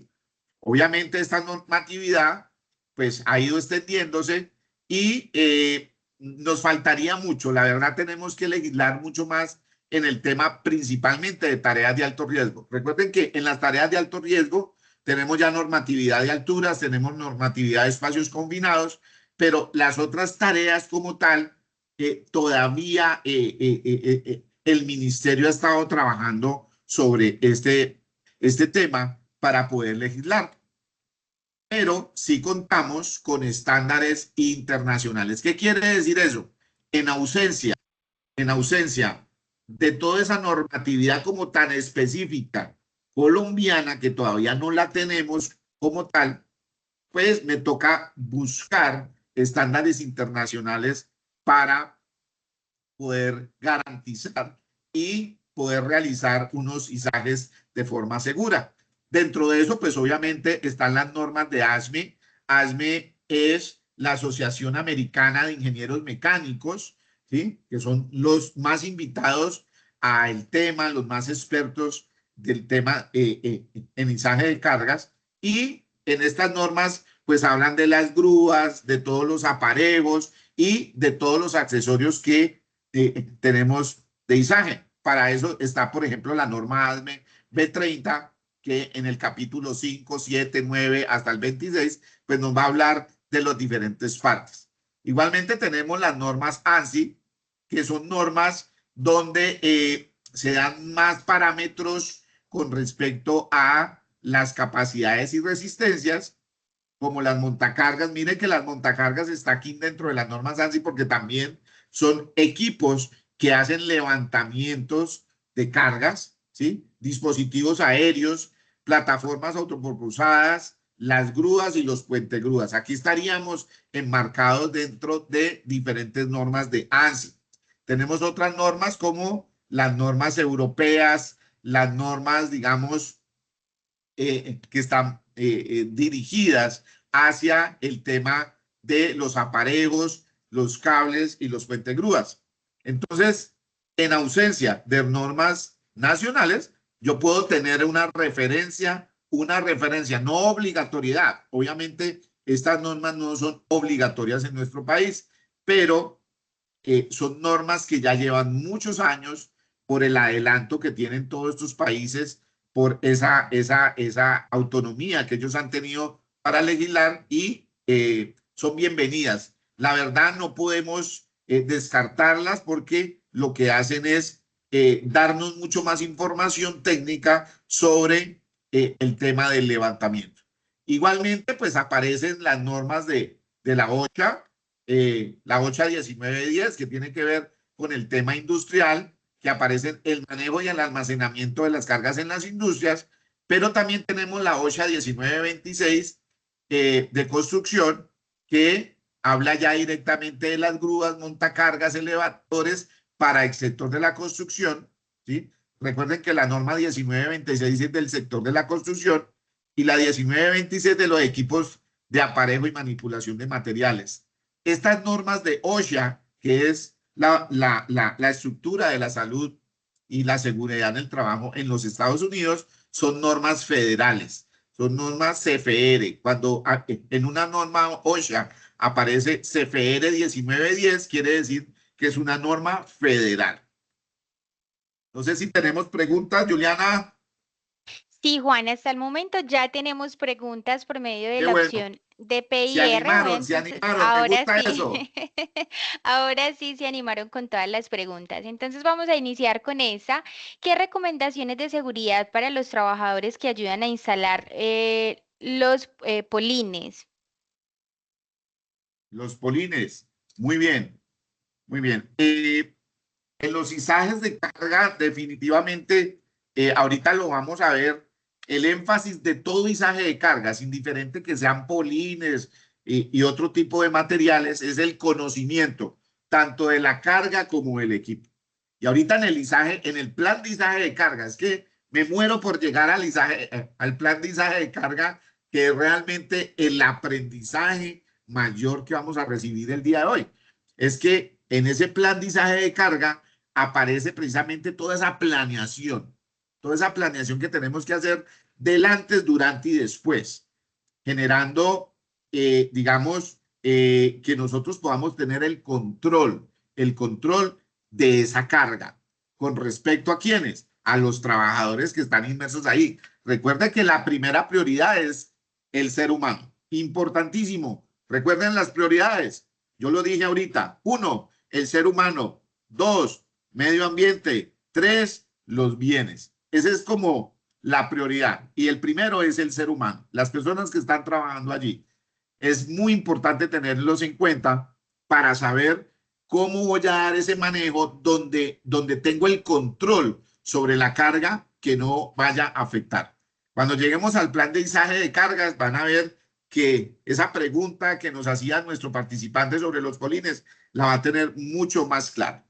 Obviamente esta normatividad pues ha ido extendiéndose y nos faltaría mucho. La verdad tenemos que legislar mucho más en el tema principalmente de tareas de alto riesgo. Recuerden que en las tareas de alto riesgo tenemos ya normatividad de alturas, tenemos normatividad de espacios confinados, pero las otras tareas como tal, todavía el ministerio ha estado trabajando sobre este tema para poder legislar. Pero sí contamos con estándares internacionales. ¿Qué quiere decir eso? En ausencia de toda esa normatividad como tan específica colombiana, que todavía no la tenemos como tal, pues me toca buscar estándares internacionales para poder garantizar y poder realizar unos izajes de forma segura. Dentro de eso, pues obviamente están las normas de ASME. ASME es la Asociación Americana de Ingenieros Mecánicos, ¿sí? Que son los más invitados al tema, los más expertos del tema en izaje de cargas. Y en estas normas, pues hablan de las grúas, de todos los aparejos y de todos los accesorios que tenemos de izaje. Para eso está, por ejemplo, la norma ASME B30, que en el capítulo 5, 7, 9 hasta el 26, pues nos va a hablar de las diferentes partes. Igualmente tenemos las normas ANSI, que son normas donde se dan más parámetros con respecto a las capacidades y resistencias, como las montacargas. Miren que las montacargas está aquí dentro de las normas ANSI porque también son equipos que hacen levantamientos de cargas, ¿sí? Dispositivos aéreos, plataformas autopropulsadas, las grúas y los puentegrúas. Aquí estaríamos enmarcados dentro de diferentes normas de ANSI. Tenemos otras normas como las normas europeas, las normas, digamos, que están dirigidas hacia el tema de los aparejos, los cables y los puentegrúas. Entonces, en ausencia de normas nacionales, yo puedo tener una referencia, no obligatoriedad. Obviamente, estas normas no son obligatorias en nuestro país, pero son normas que ya llevan muchos años por el adelanto que tienen todos estos países, por esa autonomía que ellos han tenido para legislar y son bienvenidas. La verdad no podemos descartarlas porque lo que hacen es darnos mucho más información técnica sobre el tema del levantamiento. Igualmente, pues aparecen las normas de la OCHA, la OCHA 1910, que tiene que ver con el tema industrial, que aparecen el manejo y el almacenamiento de las cargas en las industrias, pero también tenemos la OCHA 1926, de construcción que habla ya directamente de las grúas, montacargas, elevadores para el sector de la construcción, ¿sí? Recuerden que la norma 1926 es del sector de la construcción y la 1926 de los equipos de aparejo y manipulación de materiales. Estas normas de OSHA, que es la estructura de la salud y la seguridad en el trabajo en los Estados Unidos, son normas federales, son normas CFR. Cuando en una norma OSHA aparece CFR 1910, quiere decir que es una norma federal. No sé si tenemos preguntas, Juliana. Sí, Juan, hasta el momento ya tenemos preguntas por medio de Qué la bueno. opción de Se PIR. Voy a animaron, se entonces, animaron. Me ahora gusta eso. sí, ahora sí se animaron con todas las preguntas. Entonces vamos a iniciar con esa. ¿Qué recomendaciones de seguridad para los trabajadores que ayudan a instalar los polines? Los polines. Muy bien, muy bien. En los izajes de carga, definitivamente, ahorita lo vamos a ver, el énfasis de todo izaje de cargas, indiferente que sean polines y otro tipo de materiales, es el conocimiento, tanto de la carga como del equipo. Y ahorita en el izaje, en el plan de izaje de carga, es que me muero por llegar al izaje, al plan de izaje de carga, que es realmente el aprendizaje mayor que vamos a recibir el día de hoy. Es que en ese plan de izaje de carga aparece precisamente toda esa planeación que tenemos que hacer del antes, durante y después, generando, digamos, que nosotros podamos tener el control de esa carga. ¿Con respecto a quiénes? A los trabajadores que están inmersos ahí. Recuerden que la primera prioridad es el ser humano. Importantísimo. Recuerden las prioridades. Yo lo dije ahorita. 1, el ser humano. 2, medio ambiente. 3, los bienes. Ese es como la prioridad. Y el primero es el ser humano, las personas que están trabajando allí. Es muy importante tenerlos en cuenta para saber cómo voy a dar ese manejo donde tengo el control sobre la carga que no vaya a afectar. Cuando lleguemos al plan de izaje de cargas, van a ver que esa pregunta que nos hacía nuestro participante sobre los polines la va a tener mucho más clara.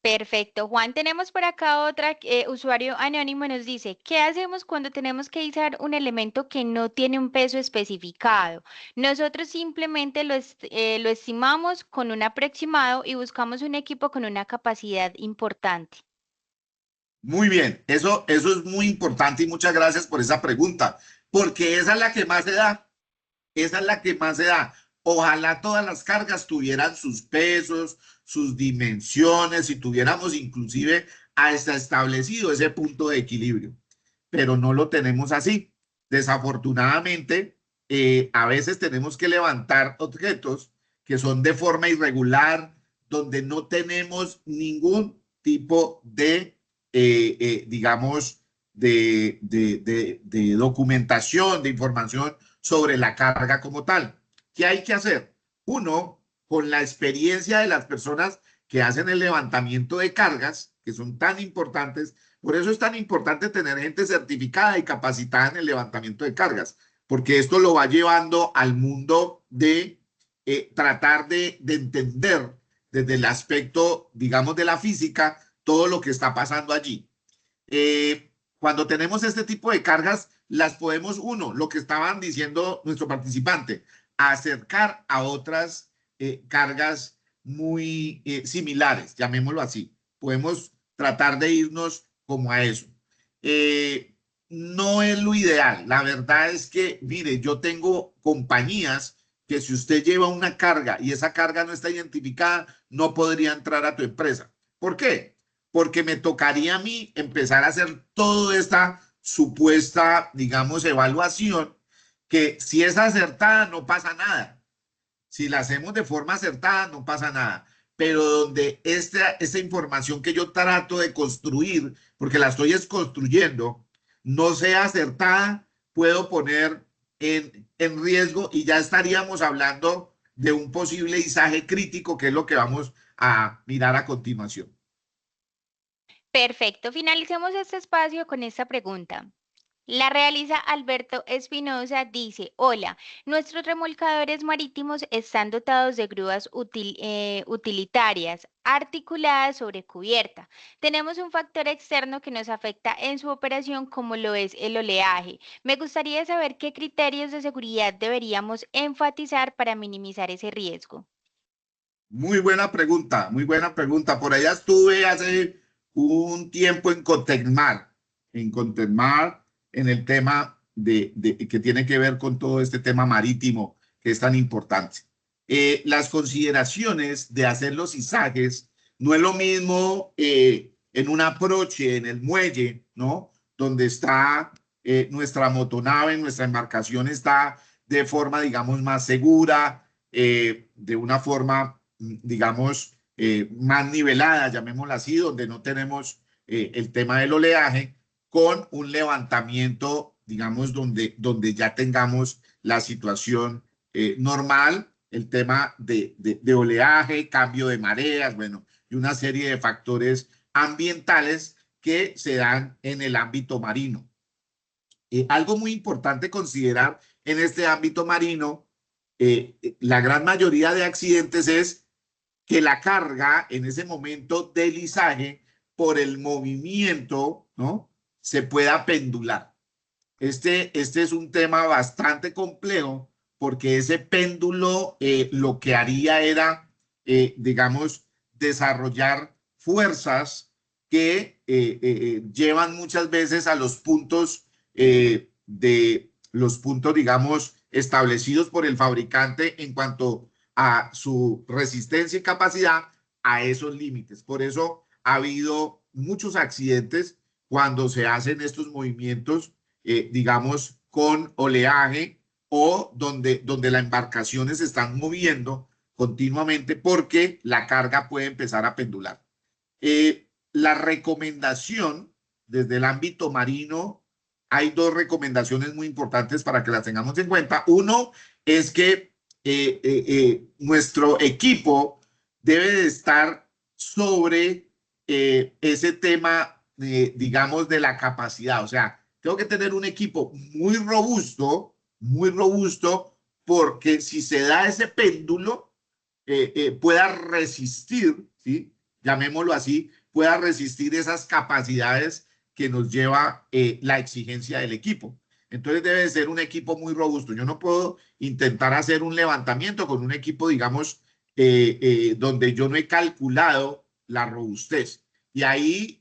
Perfecto. Juan, tenemos por acá otra usuario anónimo nos dice, ¿qué hacemos cuando tenemos que izar un elemento que no tiene un peso especificado? Nosotros simplemente lo estimamos con un aproximado y buscamos un equipo con una capacidad importante. Muy bien, eso es muy importante y muchas gracias por esa pregunta, porque esa es la que más se da. Esa es la que más se da. Ojalá todas las cargas tuvieran sus pesos, sus dimensiones y tuviéramos inclusive hasta establecido ese punto de equilibrio, pero no lo tenemos así. Desafortunadamente, a veces tenemos que levantar objetos que son de forma irregular, donde no tenemos ningún tipo de, digamos, de documentación, de información sobre la carga como tal. ¿Qué hay que hacer? Uno, con la experiencia de las personas que hacen el levantamiento de cargas, que son tan importantes, por eso es tan importante tener gente certificada y capacitada en el levantamiento de cargas, porque esto lo va llevando al mundo de tratar de entender desde el aspecto, digamos, de la física, todo lo que está pasando allí. Cuando tenemos este tipo de cargas, las podemos, uno, lo que estaban diciendo nuestro participante, acercar a otras cargas muy similares, llamémoslo así. Podemos tratar de irnos como a eso. No es lo ideal. La verdad es que, mire, yo tengo compañías que si usted lleva una carga y esa carga no está identificada, no podría entrar a tu empresa. ¿Por qué? Porque me tocaría a mí empezar a hacer toda esta supuesta, digamos, evaluación, que si es acertada no pasa nada. Si la hacemos de forma acertada no pasa nada. Pero donde esta información que yo trato de construir, porque la estoy construyendo, no sea acertada, puedo poner en riesgo y ya estaríamos hablando de un posible izaje crítico, que es lo que vamos a mirar a continuación. Perfecto. Finalicemos este espacio con esta pregunta. La realiza Alberto Espinosa, dice, hola, nuestros remolcadores marítimos están dotados de grúas utilitarias articuladas sobre cubierta. Tenemos un factor externo que nos afecta en su operación como lo es el oleaje. Me gustaría saber qué criterios de seguridad deberíamos enfatizar para minimizar ese riesgo. Muy buena pregunta, muy buena pregunta. Por allá estuve hace un tiempo en Contemar, en el tema que tiene que ver con todo este tema marítimo que es tan importante. Las consideraciones de hacer los izajes no es lo mismo en un aproche, en el muelle, ¿no? Donde está nuestra motonave, nuestra embarcación está de forma, digamos, más segura, de una forma, digamos, más nivelada, llamémosla así, donde no tenemos el tema del oleaje, con un levantamiento, digamos, donde ya tengamos la situación normal, el tema de oleaje, cambio de mareas, bueno, y una serie de factores ambientales que se dan en el ámbito marino. Algo muy importante considerar en este ámbito marino, la gran mayoría de accidentes es que la carga en ese momento del izaje, por el movimiento, ¿no? Se pueda pendular. Este es un tema bastante complejo porque ese péndulo lo que haría era, digamos, desarrollar fuerzas que llevan muchas veces a los puntos digamos, establecidos por el fabricante en cuanto a su resistencia y capacidad a esos límites. Por eso ha habido muchos accidentes cuando se hacen estos movimientos, digamos, con oleaje o donde las embarcaciones se están moviendo continuamente porque la carga puede empezar a pendular. La recomendación desde el ámbito marino, hay dos recomendaciones muy importantes para que las tengamos en cuenta. Uno es que nuestro equipo debe de estar sobre ese tema, digamos, de la capacidad. O sea, tengo que tener un equipo muy robusto, porque si se da ese péndulo, pueda resistir, ¿sí? Llamémoslo así, pueda resistir esas capacidades que nos lleva la exigencia del equipo. Entonces debe ser un equipo muy robusto. Yo no puedo intentar hacer un levantamiento con un equipo, digamos, donde yo no he calculado la robustez. Y ahí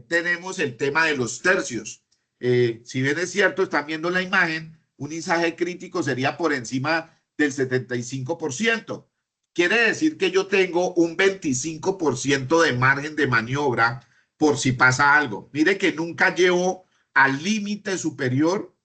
tenemos el tema de los tercios. Si bien es cierto, están viendo la imagen, un izaje crítico sería por encima del 75%. Quiere decir que yo tengo un 25% de margen de maniobra por si pasa algo. Mire que nunca llevo al límite superior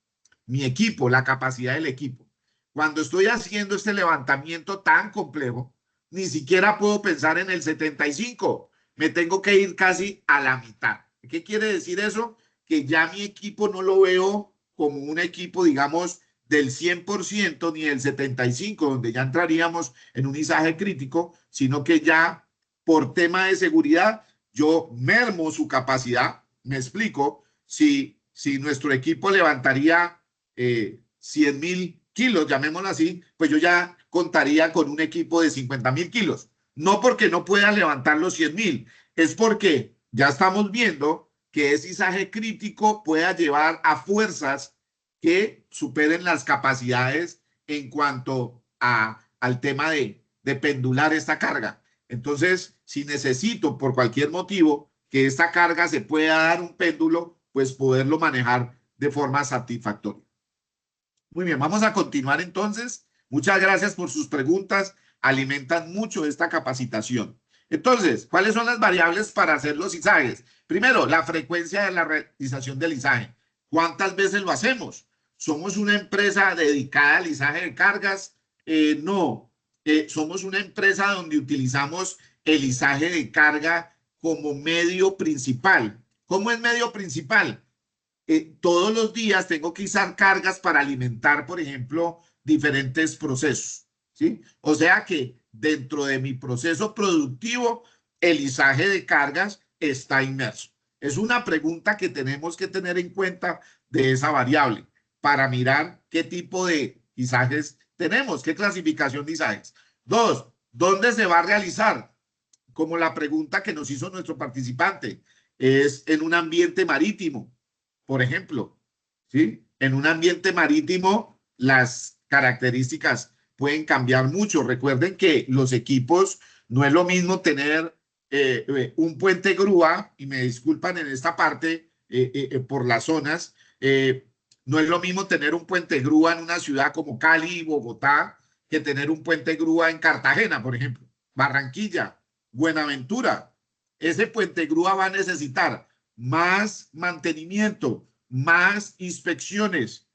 mi equipo, la capacidad del equipo. Cuando estoy haciendo este levantamiento tan complejo, ni siquiera puedo pensar en el 75. Me tengo que ir casi a la mitad. ¿Qué quiere decir eso? Que ya mi equipo no lo veo como un equipo, digamos, del 100% ni del 75%, donde ya entraríamos en un izaje crítico, sino que ya por tema de seguridad yo mermo su capacidad. Me explico, si nuestro equipo levantaría 100.000 kilos, llamémoslo así, pues yo ya contaría con un equipo de 50.000 kilos. No porque no pueda levantar los 100.000, es porque ya estamos viendo que ese izaje crítico pueda llevar a fuerzas que superen las capacidades en cuanto al tema de pendular esta carga. Entonces, si necesito por cualquier motivo que esta carga se pueda dar un péndulo, pues poderlo manejar de forma satisfactoria. Muy bien, vamos a continuar entonces. Muchas gracias por sus preguntas. Alimentan mucho esta capacitación. Entonces, ¿cuáles son las variables para hacer los izajes? Primero, la frecuencia de la realización del izaje. ¿Cuántas veces lo hacemos? ¿Somos una empresa dedicada al izaje de cargas? No. Somos una empresa donde utilizamos el izaje de carga como medio principal. ¿Cómo es medio principal? Todos los días tengo que izar cargas para alimentar, por ejemplo, diferentes procesos, ¿sí? O sea que dentro de mi proceso productivo, el izaje de cargas está inmerso. Es una pregunta que tenemos que tener en cuenta de esa variable para mirar qué tipo de izajes tenemos, qué clasificación de izajes. 2, ¿dónde se va a realizar? Como la pregunta que nos hizo nuestro participante, es en un ambiente marítimo, por ejemplo, ¿sí? En un ambiente marítimo, las características pueden cambiar mucho. Recuerden que los equipos, no es lo mismo tener un puente grúa, y me disculpan en esta parte por las zonas, no es lo mismo tener un puente grúa en una ciudad como Cali y Bogotá que tener un puente grúa en Cartagena, por ejemplo, Barranquilla, Buenaventura. Ese puente grúa va a necesitar más mantenimiento, más inspecciones,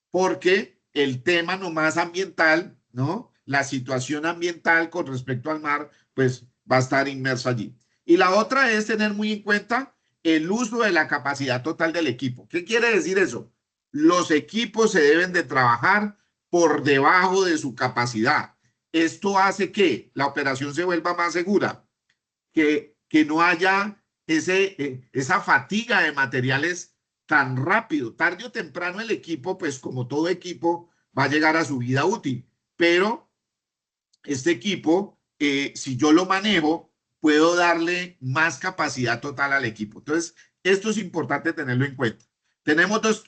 porque el tema nomás ambiental, ¿no? La situación ambiental con respecto al mar, pues va a estar inmerso allí. Y la otra es tener muy en cuenta el uso de la capacidad total del equipo. ¿Qué quiere decir eso? Los equipos se deben de trabajar por debajo de su capacidad. Esto hace que la operación se vuelva más segura, que no haya esa fatiga de materiales tan rápido. Tarde o temprano el equipo, pues como todo equipo, va a llegar a su vida útil. Pero este equipo, si yo lo manejo, puedo darle más capacidad total al equipo. Entonces, esto es importante tenerlo en cuenta. Tenemos dos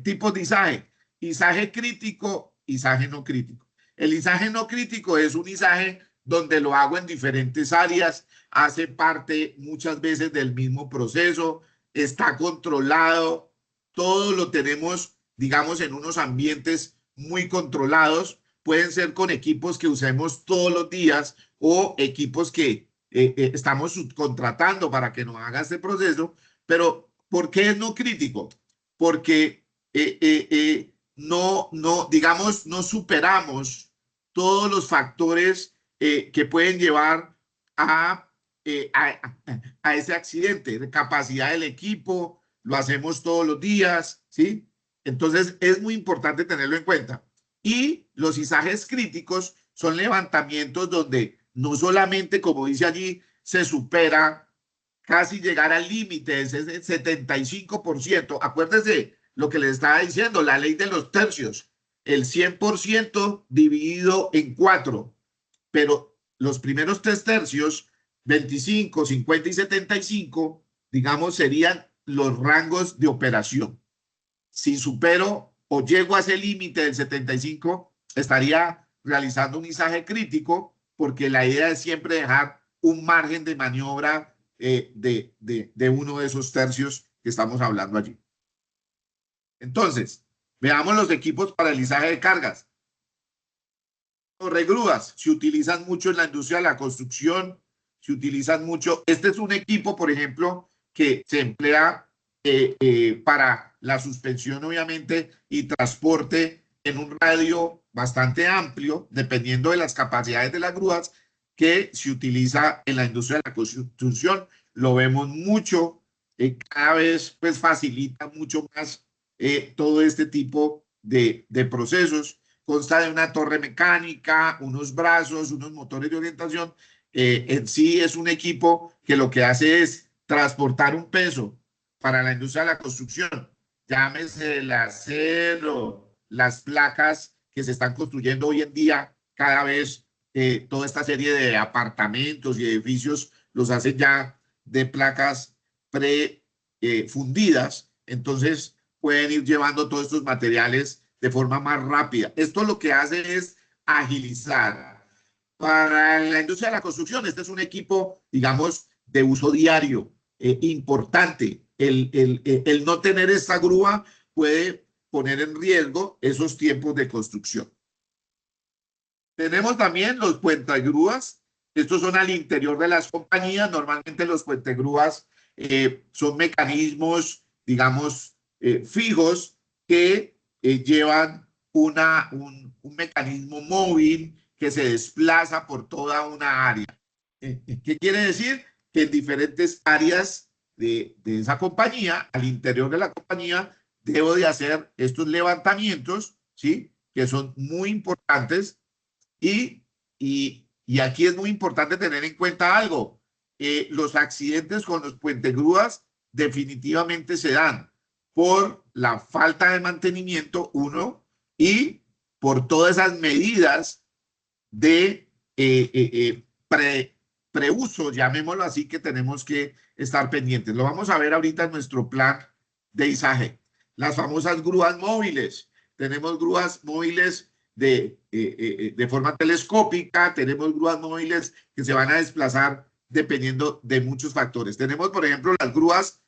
tipos de izaje: izaje crítico, izaje no crítico. El izaje no crítico es un izaje donde lo hago en diferentes áreas, hace parte muchas veces del mismo proceso, está controlado, todo lo tenemos, digamos, en unos ambientes muy controlados. Pueden ser con equipos que usemos todos los días o equipos que estamos subcontratando para que nos haga este proceso. Pero ¿por qué es no crítico? Porque digamos, no superamos todos los factores que pueden llevar a, a ese accidente. Capacidad del equipo, lo hacemos todos los días, ¿sí? Entonces es muy importante tenerlo en cuenta. Y los izajes críticos son levantamientos donde no solamente, como dice allí, se supera casi llegar al límite, es el 75%. Acuérdense lo que les estaba diciendo, la ley de los tercios, el 100% dividido en 4, pero los primeros 3 tercios, 25, 50 y 75, digamos, serían los rangos de operación. Si supero o llego a ese límite del 75, estaría realizando un izaje crítico, porque la idea es siempre dejar un margen de maniobra de uno de esos tercios que estamos hablando allí. Entonces, veamos los equipos para el izaje de cargas. Los regrúas se utilizan mucho en la industria de la construcción, se utilizan mucho. Este es un equipo, por ejemplo, que se emplea para la suspensión, obviamente, y transporte en un radio bastante amplio, dependiendo de las capacidades de las grúas, que se utiliza en la industria de la construcción. Lo vemos mucho, cada vez pues facilita mucho más todo este tipo de procesos. Consta de una torre mecánica, unos brazos, unos motores de orientación. En sí es un equipo que lo que hace es transportar un peso para la industria de la construcción. Llámese el acero, las placas que se están construyendo hoy en día, cada vez toda esta serie de apartamentos y edificios los hacen ya de placas prefundidas. Entonces pueden ir llevando todos estos materiales de forma más rápida. Esto lo que hace es agilizar. Para la industria de la construcción, este es un equipo, digamos, de uso diario, importante. El no tener esta grúa puede poner en riesgo esos tiempos de construcción. Tenemos también los puentegrúas. Estos son al interior de las compañías. Normalmente los puentegrúas son mecanismos, digamos, fijos que llevan un mecanismo móvil que se desplaza por toda una área. ¿Qué quiere decir? Que en diferentes áreas de esa compañía, al interior de la compañía, debo de hacer estos levantamientos, ¿sí? Que son muy importantes. Y aquí es muy importante tener en cuenta algo. Los accidentes con los puentegrúas definitivamente se dan por la falta de mantenimiento, uno, y por todas esas medidas de preuso, llamémoslo así, que tenemos que estar pendientes. Lo vamos a ver ahorita en nuestro plan de izaje. Las famosas grúas móviles. Tenemos grúas móviles de forma telescópica, tenemos grúas móviles que se van a desplazar dependiendo de muchos factores. Tenemos, por ejemplo, las grúas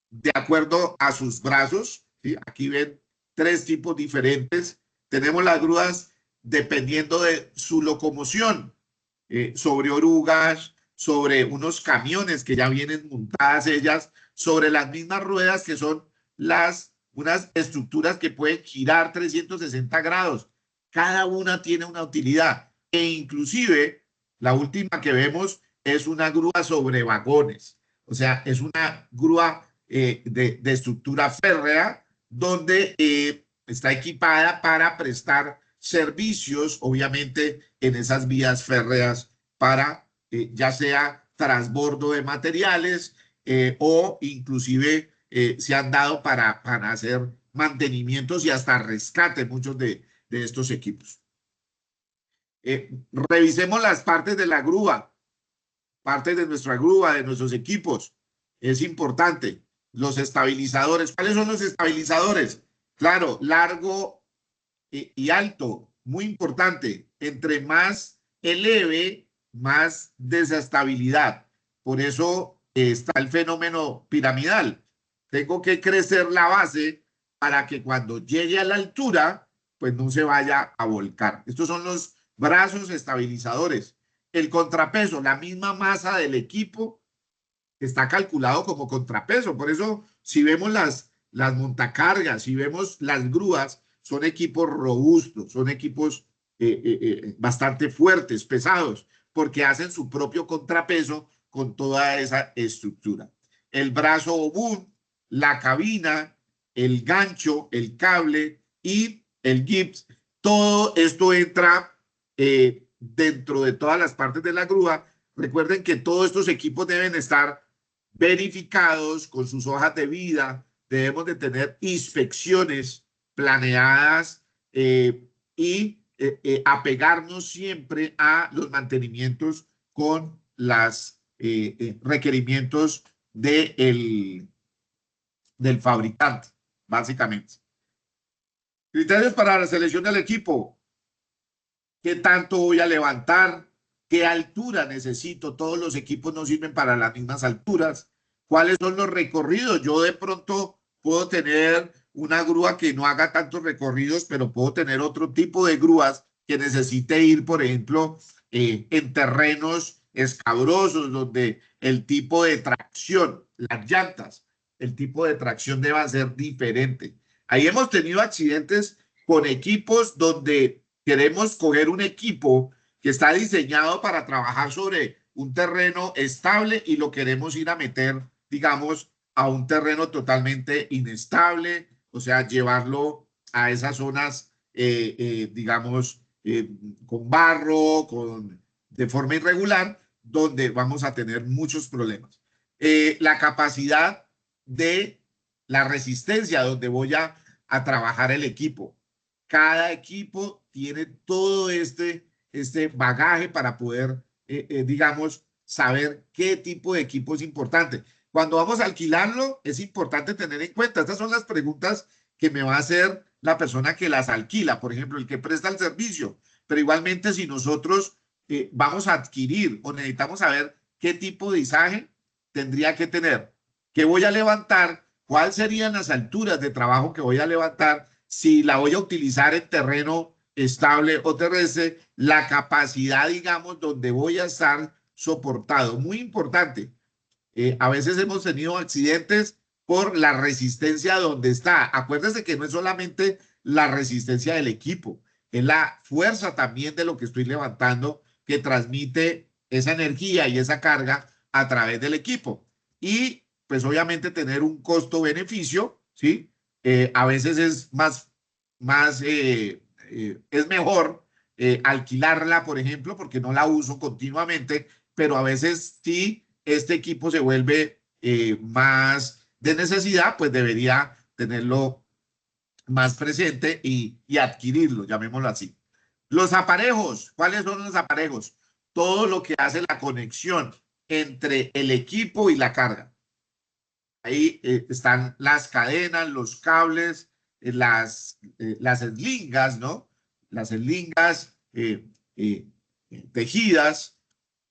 de acuerdo a sus brazos, ¿sí? Aquí ven 3 tipos diferentes. Tenemos las grúas dependiendo de su locomoción, sobre orugas, sobre unos camiones que ya vienen montadas ellas, sobre las mismas ruedas que son unas estructuras que pueden girar 360 grados. Cada una tiene una utilidad e inclusive la última que vemos es una grúa sobre vagones. O sea, es una grúa de estructura férrea donde está equipada para prestar servicios, obviamente, en esas vías férreas para ya sea transbordo de materiales o inclusive se han dado para hacer mantenimientos y hasta rescate muchos de estos equipos. Revisemos las partes de la grúa, partes de nuestra grúa, de nuestros equipos. Es importante. Los estabilizadores. ¿Cuáles son los estabilizadores? Claro, largo y alto. Muy importante. Entre más eleve, más desestabilidad. Por eso está el fenómeno piramidal. Tengo que crecer la base para que cuando llegue a la altura, pues no se vaya a volcar. Estos son los brazos estabilizadores. El contrapeso, la misma masa del equipo, está calculado como contrapeso. Por eso, si vemos las montacargas, si vemos las grúas, son equipos robustos, son equipos bastante fuertes, pesados, porque hacen su propio contrapeso con toda esa estructura. El brazo o boom, la cabina, el gancho, el cable y el gips, todo esto entra dentro de todas las partes de la grúa. Recuerden que todos estos equipos deben estar verificados con sus hojas de vida, debemos de tener inspecciones planeadas y apegarnos siempre a los mantenimientos con los requerimientos del fabricante, básicamente. Criterios para la selección del equipo. ¿Qué tanto voy a levantar? ¿Qué altura necesito? Todos los equipos no sirven para las mismas alturas. ¿Cuáles son los recorridos? Yo de pronto puedo tener una grúa que no haga tantos recorridos, pero puedo tener otro tipo de grúas que necesite ir, por ejemplo, en terrenos escabrosos, donde el tipo de tracción, las llantas, el tipo de tracción deba ser diferente. Ahí hemos tenido accidentes con equipos donde queremos coger un equipo que está diseñado para trabajar sobre un terreno estable y lo queremos ir a meter, digamos, a un terreno totalmente inestable, o sea, llevarlo a esas zonas, digamos, con barro, de forma irregular, donde vamos a tener muchos problemas. La capacidad de la resistencia, donde voy a trabajar el equipo. Cada equipo tiene todo este bagaje para poder, digamos, saber qué tipo de equipo es importante. Cuando vamos a alquilarlo, es importante tener en cuenta, estas son las preguntas que me va a hacer la persona que las alquila, por ejemplo, el que presta el servicio. Pero igualmente, si nosotros vamos a adquirir o necesitamos saber qué tipo de izaje tendría que tener, qué voy a levantar, cuáles serían las alturas de trabajo que voy a levantar, si la voy a utilizar en terreno estable o terrestre, la capacidad, digamos, donde voy a estar soportado. Muy importante. A veces hemos tenido accidentes por la resistencia donde está. Acuérdense que no es solamente la resistencia del equipo, es la fuerza también de lo que estoy levantando que transmite esa energía y esa carga a través del equipo. Y pues obviamente tener un costo-beneficio, ¿sí? A veces es es mejor alquilarla, por ejemplo, porque no la uso continuamente, pero a veces sí este equipo se vuelve más de necesidad, pues debería tenerlo más presente y adquirirlo, llamémoslo así. Los aparejos, ¿cuáles son los aparejos? Todo lo que hace la conexión entre el equipo y la carga. Ahí están las cadenas, los cables, las eslingas, ¿no? Las eslingas tejidas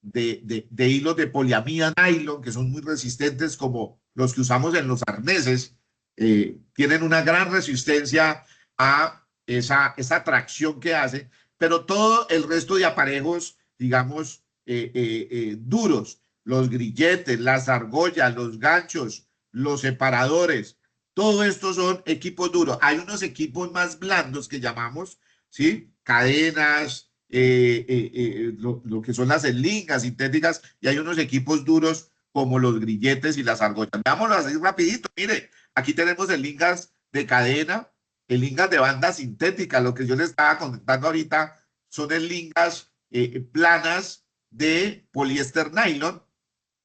de hilos de poliamida nylon, que son muy resistentes como los que usamos en los arneses, tienen una gran resistencia a esa tracción que hace, pero todo el resto de aparejos, digamos, duros, los grilletes, las argollas, los ganchos, los separadores, todo esto son equipos duros. Hay unos equipos más blandos que llamamos, ¿sí? Cadenas, lo que son las eslingas sintéticas, y hay unos equipos duros como los grilletes y las argollas. Veámoslo así rapidito. Mire, aquí tenemos eslingas de cadena, eslingas de banda sintética. Lo que yo les estaba contando ahorita son eslingas planas de poliéster nylon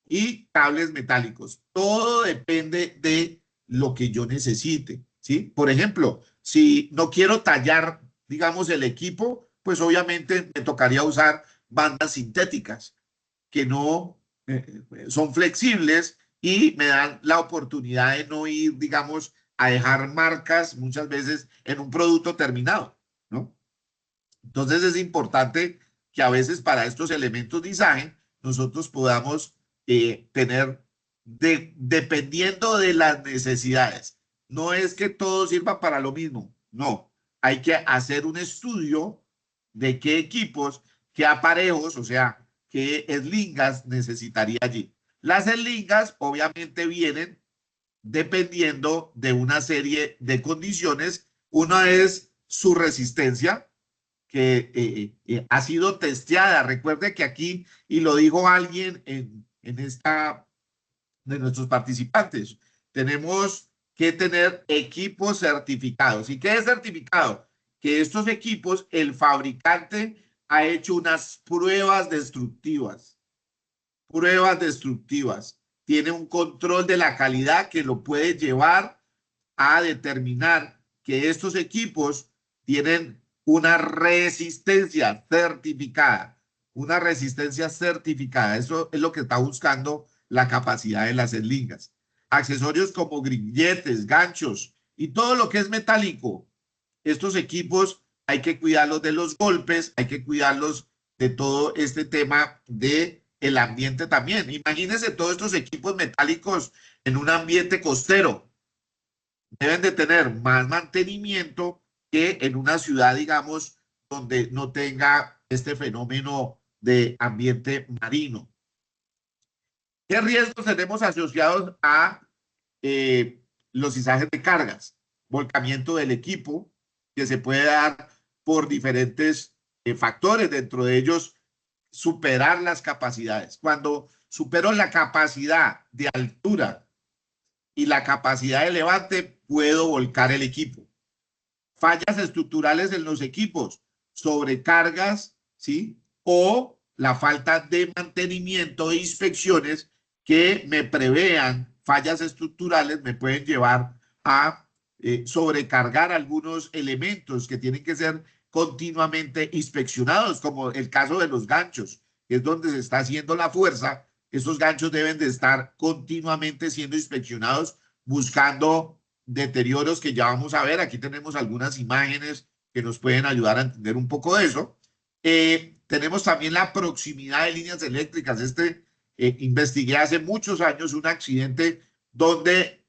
y cables metálicos. Todo depende de lo que yo necesite, ¿sí? Por ejemplo, si no quiero tallar, digamos, el equipo, pues obviamente me tocaría usar bandas sintéticas que no son flexibles y me dan la oportunidad de no ir, digamos, a dejar marcas muchas veces en un producto terminado, ¿no? Entonces es importante que a veces para estos elementos design nosotros podamos tener, dependiendo de las necesidades. No es que todo sirva para lo mismo, no. Hay que hacer un estudio de qué equipos, qué aparejos, o sea, qué eslingas necesitaría allí. Las eslingas obviamente vienen dependiendo de una serie de condiciones. Una es su resistencia, que ha sido testeada. Recuerde que aquí, y lo dijo alguien en esta de nuestros participantes, tenemos que tener equipos certificados. ¿Y qué es certificado? Que estos equipos, el fabricante ha hecho unas pruebas destructivas. Pruebas destructivas. Tiene un control de la calidad que lo puede llevar a determinar que estos equipos tienen una resistencia certificada. Una resistencia certificada. Eso es lo que está buscando la capacidad de las eslingas. Accesorios como grilletes, ganchos y todo lo que es metálico. Estos equipos hay que cuidarlos de los golpes, hay que cuidarlos de todo este tema de el ambiente también. Imagínense todos estos equipos metálicos en un ambiente costero. Deben de tener más mantenimiento que en una ciudad, digamos, donde no tenga este fenómeno de ambiente marino. ¿Qué riesgos tenemos asociados a los izajes de cargas? Volcamiento del equipo, que se puede dar por diferentes factores, dentro de ellos superar las capacidades. Cuando supero la capacidad de altura y la capacidad de levante, puedo volcar el equipo. Fallas estructurales en los equipos, sobrecargas, ¿sí? O la falta de mantenimiento e inspecciones que me prevean fallas estructurales me pueden llevar a sobrecargar algunos elementos que tienen que ser continuamente inspeccionados, como el caso de los ganchos, que es donde se está haciendo la fuerza. Estos ganchos deben de estar continuamente siendo inspeccionados, buscando deterioros que ya vamos a ver. Aquí tenemos algunas imágenes que nos pueden ayudar a entender un poco de eso. Tenemos también la proximidad de líneas eléctricas. Investigué hace muchos años un accidente donde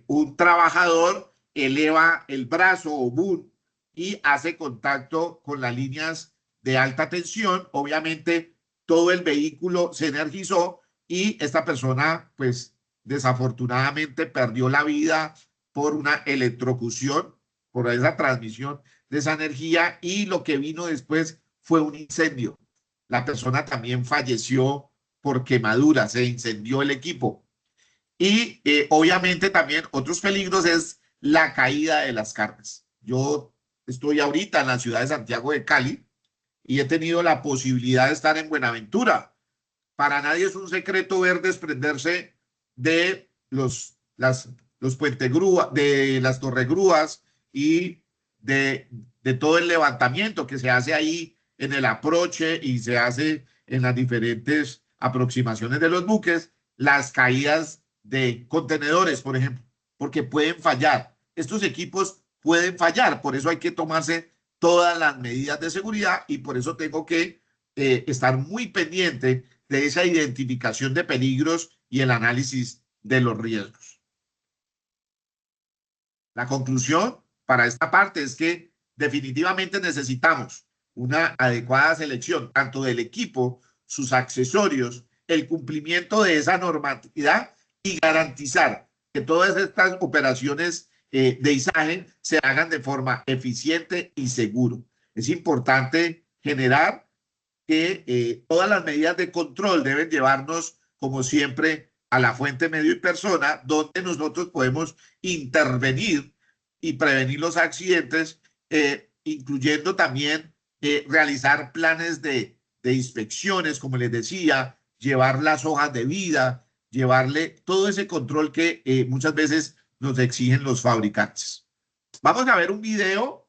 un trabajador eleva el brazo o boom y hace contacto con las líneas de alta tensión. Obviamente todo el vehículo se energizó y esta persona pues desafortunadamente perdió la vida por una electrocución, por esa transmisión de esa energía, y lo que vino después fue un incendio. La persona también falleció por quemadura, se incendió el equipo. Y obviamente también otros peligros es la caída de las cargas. Yo estoy ahorita en la ciudad de Santiago de Cali y he tenido la posibilidad de estar en Buenaventura. Para nadie es un secreto ver desprenderse de las los puentegrúas, de las torregrúas y de todo el levantamiento que se hace ahí en el aproche y se hace en las diferentes aproximaciones de los buques, las caídas de contenedores, por ejemplo, porque pueden fallar. Estos equipos pueden fallar, por eso hay que tomarse todas las medidas de seguridad y por eso tengo que estar muy pendiente de esa identificación de peligros y el análisis de los riesgos. La conclusión para esta parte es que definitivamente necesitamos una adecuada selección, tanto del equipo, sus accesorios, el cumplimiento de esa normatividad y garantizar que todas estas operaciones de izaje se hagan de forma eficiente y seguro. Es importante generar que todas las medidas de control deben llevarnos, como siempre, a la fuente medio y persona, donde nosotros podemos intervenir y prevenir los accidentes, incluyendo también realizar planes de inspecciones, como les decía, llevar las hojas de vida, llevarle todo ese control que muchas veces nos exigen los fabricantes. Vamos a ver un video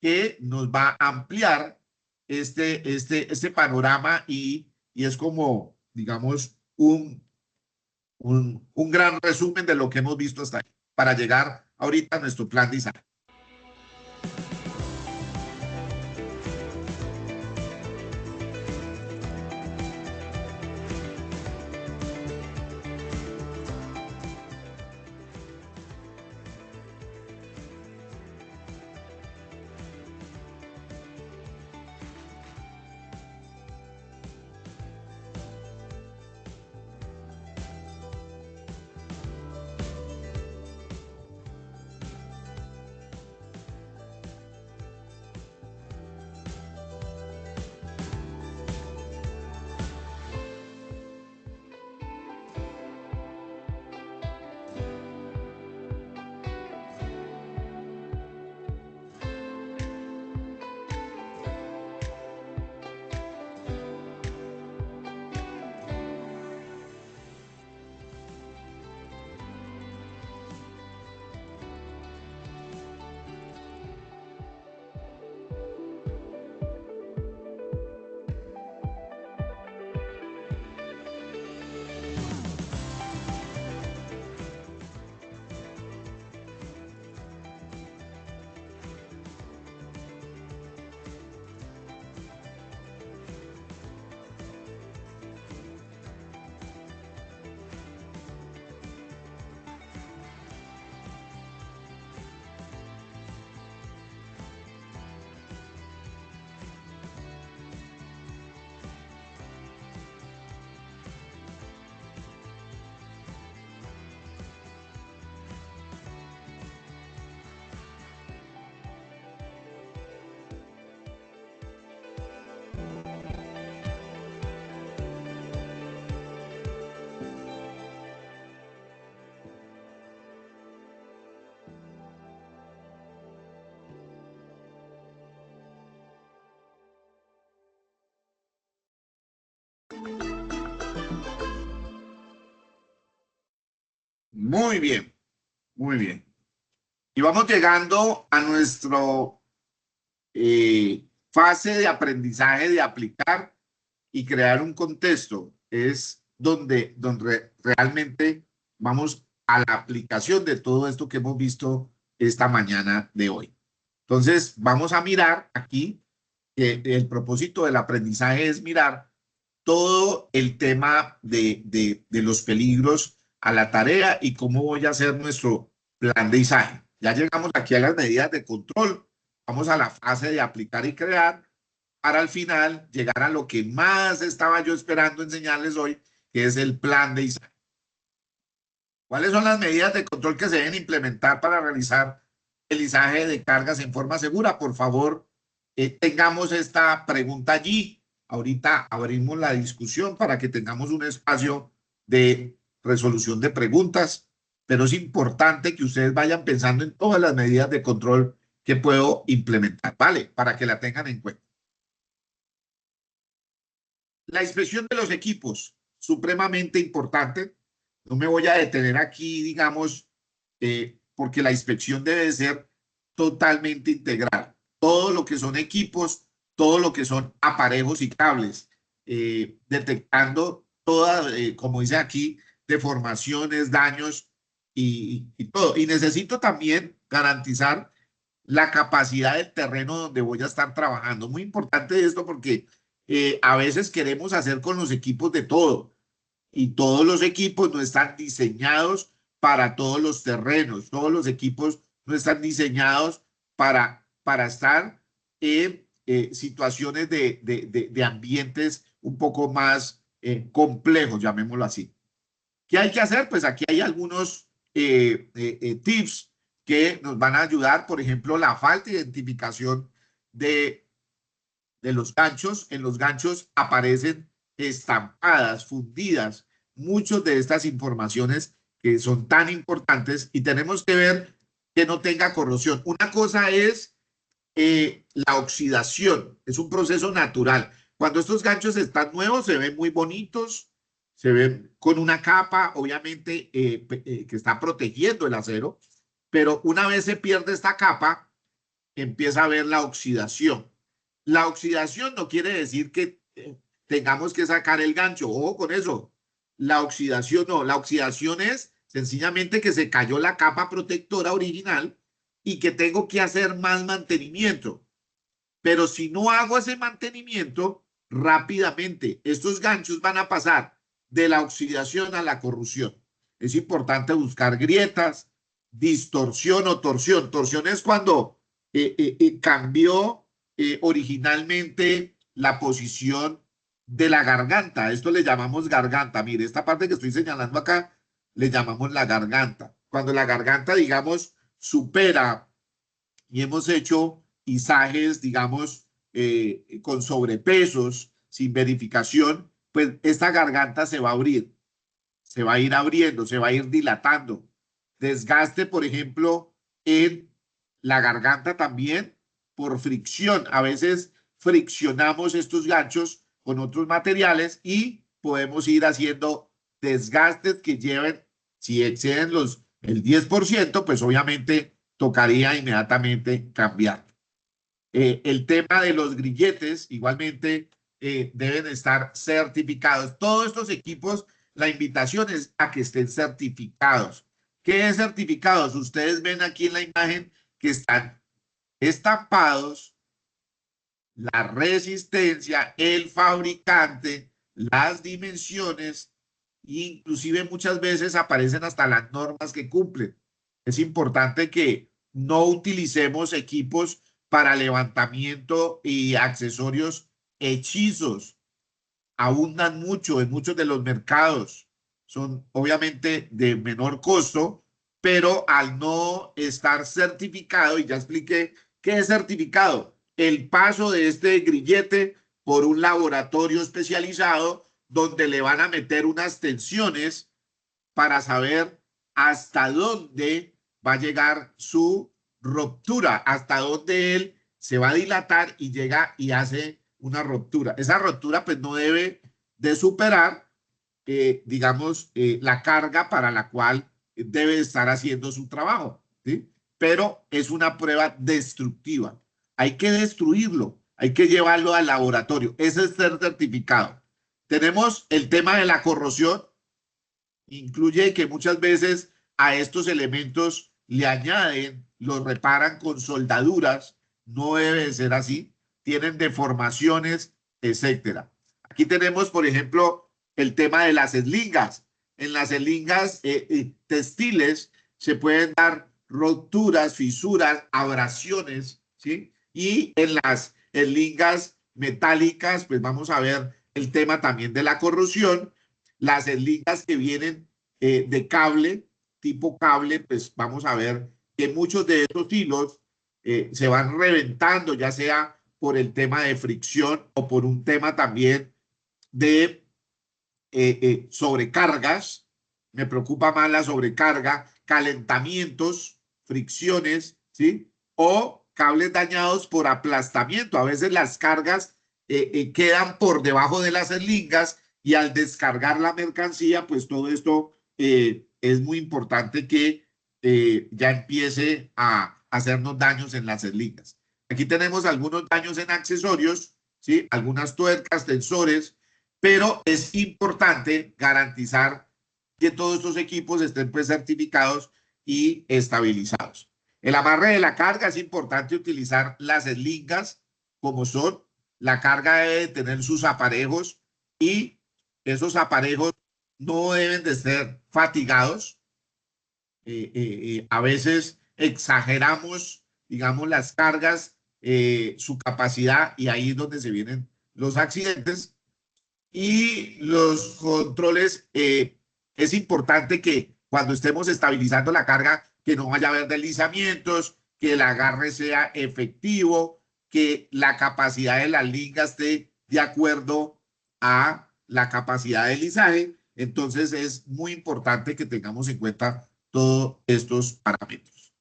que nos va a ampliar este panorama y es como, digamos, un gran resumen de lo que hemos visto hasta ahí para llegar ahorita a nuestro plan de izaje. Muy bien, muy bien. Y vamos llegando a nuestro fase de aprendizaje de aplicar y crear un contexto. Es donde realmente vamos a la aplicación de todo esto que hemos visto esta mañana de hoy. Entonces, vamos a mirar aquí que el propósito del aprendizaje es mirar todo el tema de los peligros a la tarea y cómo voy a hacer nuestro plan de izaje. Ya llegamos aquí a las medidas de control. Vamos a la fase de aplicar y crear para al final llegar a lo que más estaba yo esperando enseñarles hoy, que es el plan de izaje. ¿Cuáles son las medidas de control que se deben implementar para realizar el izaje de cargas en forma segura? Por favor, tengamos esta pregunta allí. Ahorita abrimos la discusión para que tengamos un espacio de resolución de preguntas, pero es importante que ustedes vayan pensando en todas las medidas de control que puedo implementar, ¿vale? Para que la tengan en cuenta. La inspección de los equipos, supremamente importante. No me voy a detener aquí, digamos, porque la inspección debe ser totalmente integral. Todo lo que son equipos, todo lo que son aparejos y cables, detectando todas, como dice aquí, deformaciones, daños y todo. Y necesito también garantizar la capacidad del terreno donde voy a estar trabajando. Muy importante esto porque a veces queremos hacer con los equipos de todo y todos los equipos no están diseñados para todos los terrenos. Todos los equipos no están diseñados para estar en situaciones de ambientes un poco más complejos, llamémoslo así. ¿Qué hay que hacer? Pues aquí hay algunos tips que nos van a ayudar. Por ejemplo, la falta de identificación de los ganchos. En los ganchos aparecen estampadas, fundidas, muchas de estas informaciones que son tan importantes y tenemos que ver que no tenga corrosión. Una cosa es la oxidación, es un proceso natural. Cuando estos ganchos están nuevos se ven muy bonitos, se ven con una capa, obviamente, que está protegiendo el acero, pero una vez se pierde esta capa, empieza a haber la oxidación. La oxidación no quiere decir que tengamos que sacar el gancho, ojo con eso. La oxidación no, la oxidación es sencillamente que se cayó la capa protectora original y que tengo que hacer más mantenimiento. Pero si no hago ese mantenimiento, rápidamente estos ganchos van a pasar de la oxidación a la corrosión. Es importante buscar grietas, distorsión o torsión. Torsión es cuando cambió originalmente la posición de la garganta. Esto le llamamos garganta. Mire, esta parte que estoy señalando acá le llamamos la garganta. Cuando la garganta, digamos, supera y hemos hecho izajes, digamos, con sobrepesos, sin verificación, pues esta garganta se va a abrir, se va a ir abriendo, se va a ir dilatando. Desgaste, por ejemplo, en la garganta también por fricción. A veces friccionamos estos ganchos con otros materiales y podemos ir haciendo desgastes que lleven, si exceden el 10%, pues obviamente tocaría inmediatamente cambiar. El tema de los grilletes, igualmente, deben estar certificados. Todos estos equipos, la invitación es a que estén certificados. ¿Qué es certificados? Ustedes ven aquí en la imagen que están estampados, la resistencia, el fabricante, las dimensiones, inclusive muchas veces aparecen hasta las normas que cumplen. Es importante que no utilicemos equipos para levantamiento y accesorios hechizos. Abundan mucho en muchos de los mercados. Son obviamente de menor costo, pero al no estar certificado, y ya expliqué qué es certificado, el paso de este grillete por un laboratorio especializado donde le van a meter unas tensiones para saber hasta dónde va a llegar su ruptura, hasta dónde él se va a dilatar y llega y hace una ruptura. Esa ruptura pues no debe de superar, digamos, la carga para la cual debe estar haciendo su trabajo, ¿sí? Pero es una prueba destructiva. Hay que destruirlo, hay que llevarlo al laboratorio. Ese es ser certificado. Tenemos el tema de la corrosión. Incluye que muchas veces a estos elementos le añaden, los reparan con soldaduras, no debe ser así, tienen deformaciones, etcétera. Aquí tenemos, por ejemplo, el tema de las eslingas. En las eslingas textiles se pueden dar roturas, fisuras, abrasiones, ¿sí? Y en las eslingas metálicas, pues vamos a ver el tema también de la corrosión. Las eslingas que vienen de cable, tipo cable, pues vamos a ver que muchos de esos hilos se van reventando, ya sea por el tema de fricción o por un tema también de sobrecargas. Me preocupa más la sobrecarga, calentamientos, fricciones, ¿sí? O cables dañados por aplastamiento. A veces las cargas quedan por debajo de las eslingas y al descargar la mercancía, pues todo esto es muy importante que ya empiece a hacernos daños en las ligas. Aquí tenemos algunos daños en accesorios, ¿sí? Algunas tuercas, tensores, pero es importante garantizar que todos estos equipos estén pues certificados y estabilizados. El amarre de la carga es importante utilizar las eslingas como son. La carga debe tener sus aparejos y esos aparejos no deben de ser fatigados. A veces exageramos, digamos, las cargas, su capacidad, y ahí es donde se vienen los accidentes. Y los controles, es importante que cuando estemos estabilizando la carga, que no vaya a haber deslizamientos, que el agarre sea efectivo, que la capacidad de la liga esté de acuerdo a la capacidad de lizaje. Entonces es muy importante que tengamos en cuenta todos estos parámetros.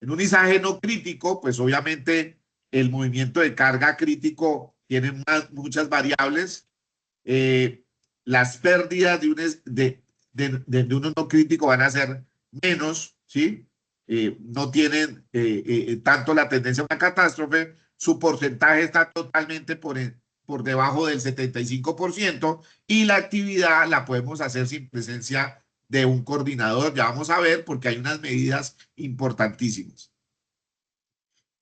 En un lizaje no crítico, pues obviamente el movimiento de carga crítico tiene muchas variables. Las pérdidas de un no crítico van a ser menos, ¿sí? No tienen tanto la tendencia a una catástrofe, su porcentaje está totalmente por debajo del 75% y la actividad la podemos hacer sin presencia de un coordinador, ya vamos a ver, porque hay unas medidas importantísimas.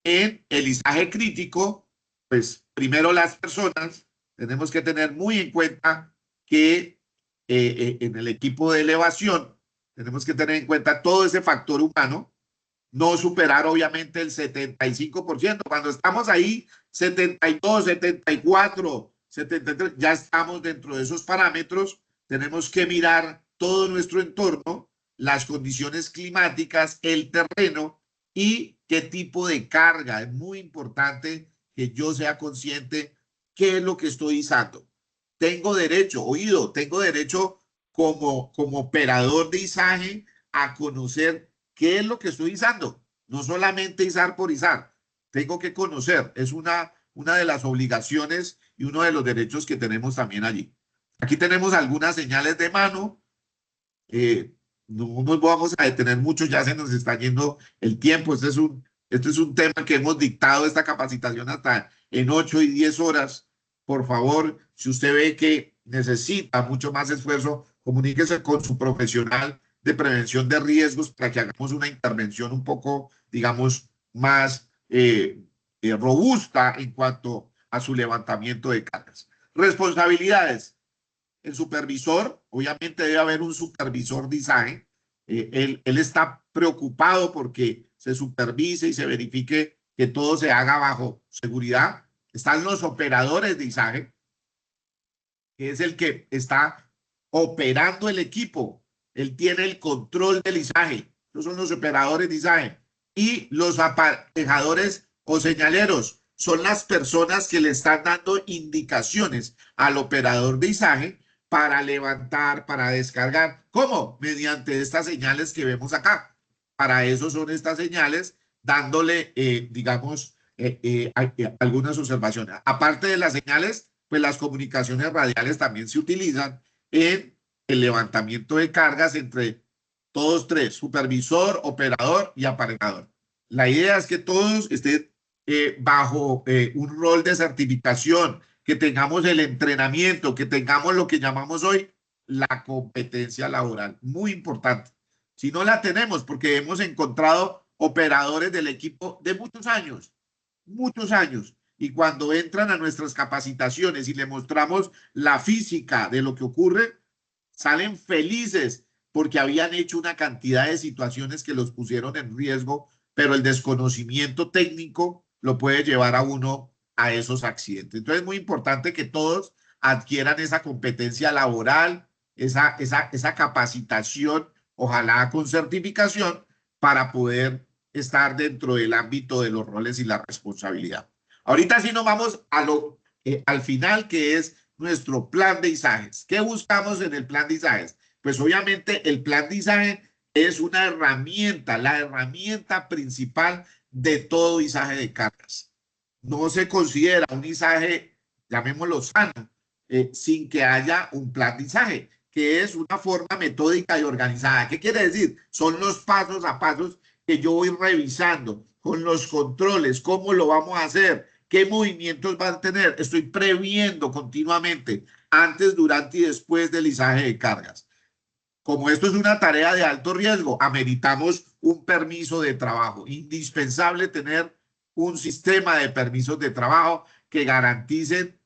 En el lizaje crítico, pues primero las personas, tenemos que tener muy en cuenta que en el equipo de elevación tenemos que tener en cuenta todo ese factor humano, no superar obviamente el 75%. Cuando estamos ahí, 72, 74, 73, ya estamos dentro de esos parámetros. Tenemos que mirar todo nuestro entorno, las condiciones climáticas, el terreno y qué tipo de carga. Es muy importante que yo sea consciente qué es lo que estoy izando. Tengo derecho, oído, tengo derecho como operador de izaje a conocer qué es lo que estoy izando. No solamente izar por izar, tengo que conocer. Es una de las obligaciones y uno de los derechos que tenemos también allí. Aquí tenemos algunas señales de mano. No nos vamos a detener mucho, ya se nos está yendo el tiempo. Este es un tema que hemos dictado esta capacitación hasta en 8 y 10 horas. Por favor, si usted ve que necesita mucho más esfuerzo, comuníquese con su profesional de prevención de riesgos para que hagamos una intervención un poco, digamos, más robusta en cuanto a su levantamiento de cargas. Responsabilidades. El supervisor, obviamente debe haber un supervisor de izaje. Él está preocupado porque se supervise y se verifique que todo se haga bajo seguridad. Están los operadores de izaje, que es el que está operando el equipo. Él tiene el control del izaje. Esos son los operadores de izaje. Y los aparejadores o señaleros son las personas que le están dando indicaciones al operador de izaje para levantar, para descargar. ¿Cómo? Mediante estas señales que vemos acá. Para eso son estas señales, dándole, digamos, algunas observaciones. Aparte de las señales, pues las comunicaciones radiales también se utilizan en el levantamiento de cargas entre todos tres, supervisor, operador y aparejador. La idea es que todos estén bajo un rol de certificación, que tengamos el entrenamiento, que tengamos lo que llamamos hoy la competencia laboral. Muy importante. Si no la tenemos, porque hemos encontrado operadores del equipo de muchos años, y cuando entran a nuestras capacitaciones y le mostramos la física de lo que ocurre, salen felices porque habían hecho una cantidad de situaciones que los pusieron en riesgo, pero el desconocimiento técnico lo puede llevar a uno a esos accidentes. Entonces es muy importante que todos adquieran esa competencia laboral, esa capacitación, ojalá con certificación, para poder estar dentro del ámbito de los roles y la responsabilidad. Ahorita sí nos vamos al final, que es nuestro plan de izajes. ¿Qué buscamos en el plan de izajes? Pues obviamente el plan de izaje es una herramienta, la herramienta principal de todo izaje de cargas. No se considera un izaje, llamémoslo sano, sin que haya un plan de izaje. que es una forma metódica y organizada. ¿Qué quiere decir? Son los pasos a pasos que yo voy revisando con los controles, cómo lo vamos a hacer, qué movimientos van a tener. Estoy previendo continuamente antes, durante y después del izaje de cargas. Como esto es una tarea de alto riesgo, ameritamos un permiso de trabajo. Indispensable tener un sistema de permisos de trabajo que garanticen,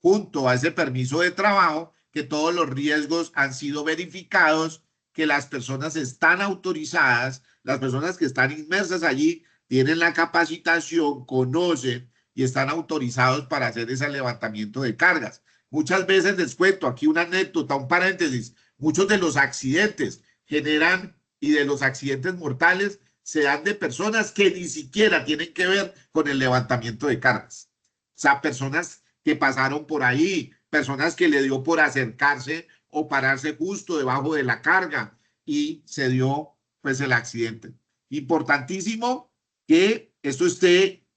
junto a ese permiso de trabajo, que todos los riesgos han sido verificados, que las personas están autorizadas, las personas que están inmersas allí tienen la capacitación, conocen y están autorizados para hacer ese levantamiento de cargas. Muchas veces les cuento aquí una anécdota, un paréntesis. Muchos de los accidentes generan y de los accidentes mortales se dan de personas que ni siquiera tienen que ver con el levantamiento de cargas. O sea, personas que pasaron por ahí, personas que le dio por acercarse o pararse justo debajo de la carga y se dio pues el accidente. Importantísimo que esto esté